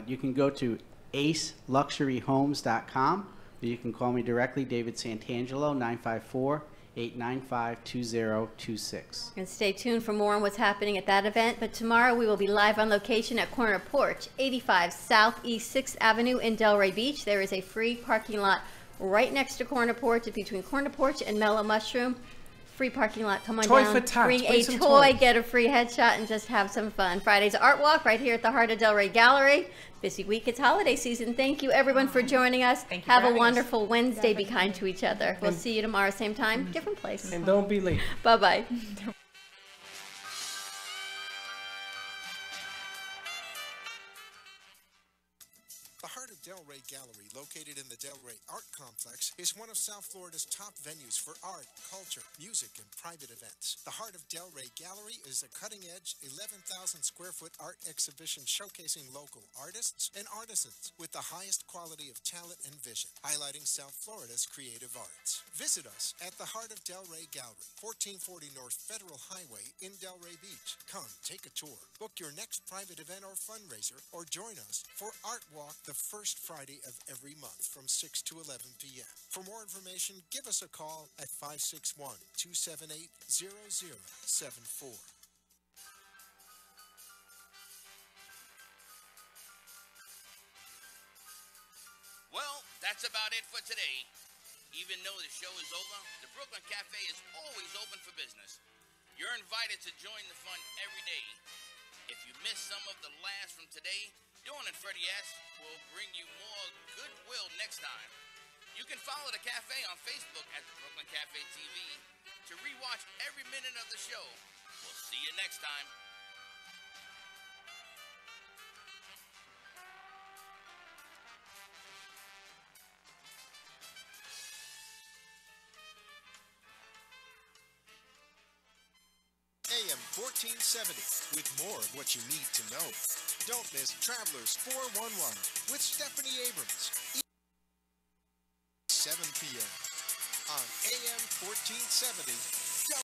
You can go to aceluxuryhomes.com. You can call me directly, David Santangelo, 895-2026. And stay tuned for more on what's happening at that event. But tomorrow we will be live on location at Corner Porch, 85 Southeast 6th Avenue in Delray Beach. There is a free parking lot right next to Corner Porch. It's between Corner Porch and Mellow Mushroom. Free parking lot. Come on Toy down. for tots. Bring Bring a some toy, toys. get a free headshot, and just have some fun. Friday's Art Walk right here at the Heart of Delray Gallery. Busy week. It's holiday season. Thank you, everyone, for joining us. Thank you Have for a having us. wonderful Wednesday. Be kind to each other. We'll And- see you tomorrow, same time, different place. And don't be late. Bye-bye. The Heart of Delray Gallery, located in the Delray Art Complex, is one of South Florida's top venues for art, culture, music, and private events. The Heart of Delray Gallery is a cutting-edge, 11,000 square foot art exhibition showcasing local artists and artisans with the highest quality of talent and vision, highlighting South Florida's creative arts. Visit us at the Heart of Delray Gallery, 1440 North Federal Highway in Delray Beach. Come, take a tour, book your next private event or fundraiser, or join us for Art Walk the first Friday of every month from 6 to 11 p.m. For more information, give us a call at 561-278-0074. Well, that's about it for today. Even though the show is over, the Brooklyn Cafe is always open for business. You're invited to join the fun every day. If you missed some of the laughs from today, Dawn and Freddie S. will bring you more goodwill next time. You can follow the cafe on Facebook at the Brooklyn Cafe TV to rewatch every minute of the show. We'll see you next time. AM 1470 with more of what you need to know. Don't miss Travelers 411 with Stephanie Abrams. 7 p.m. on AM 1470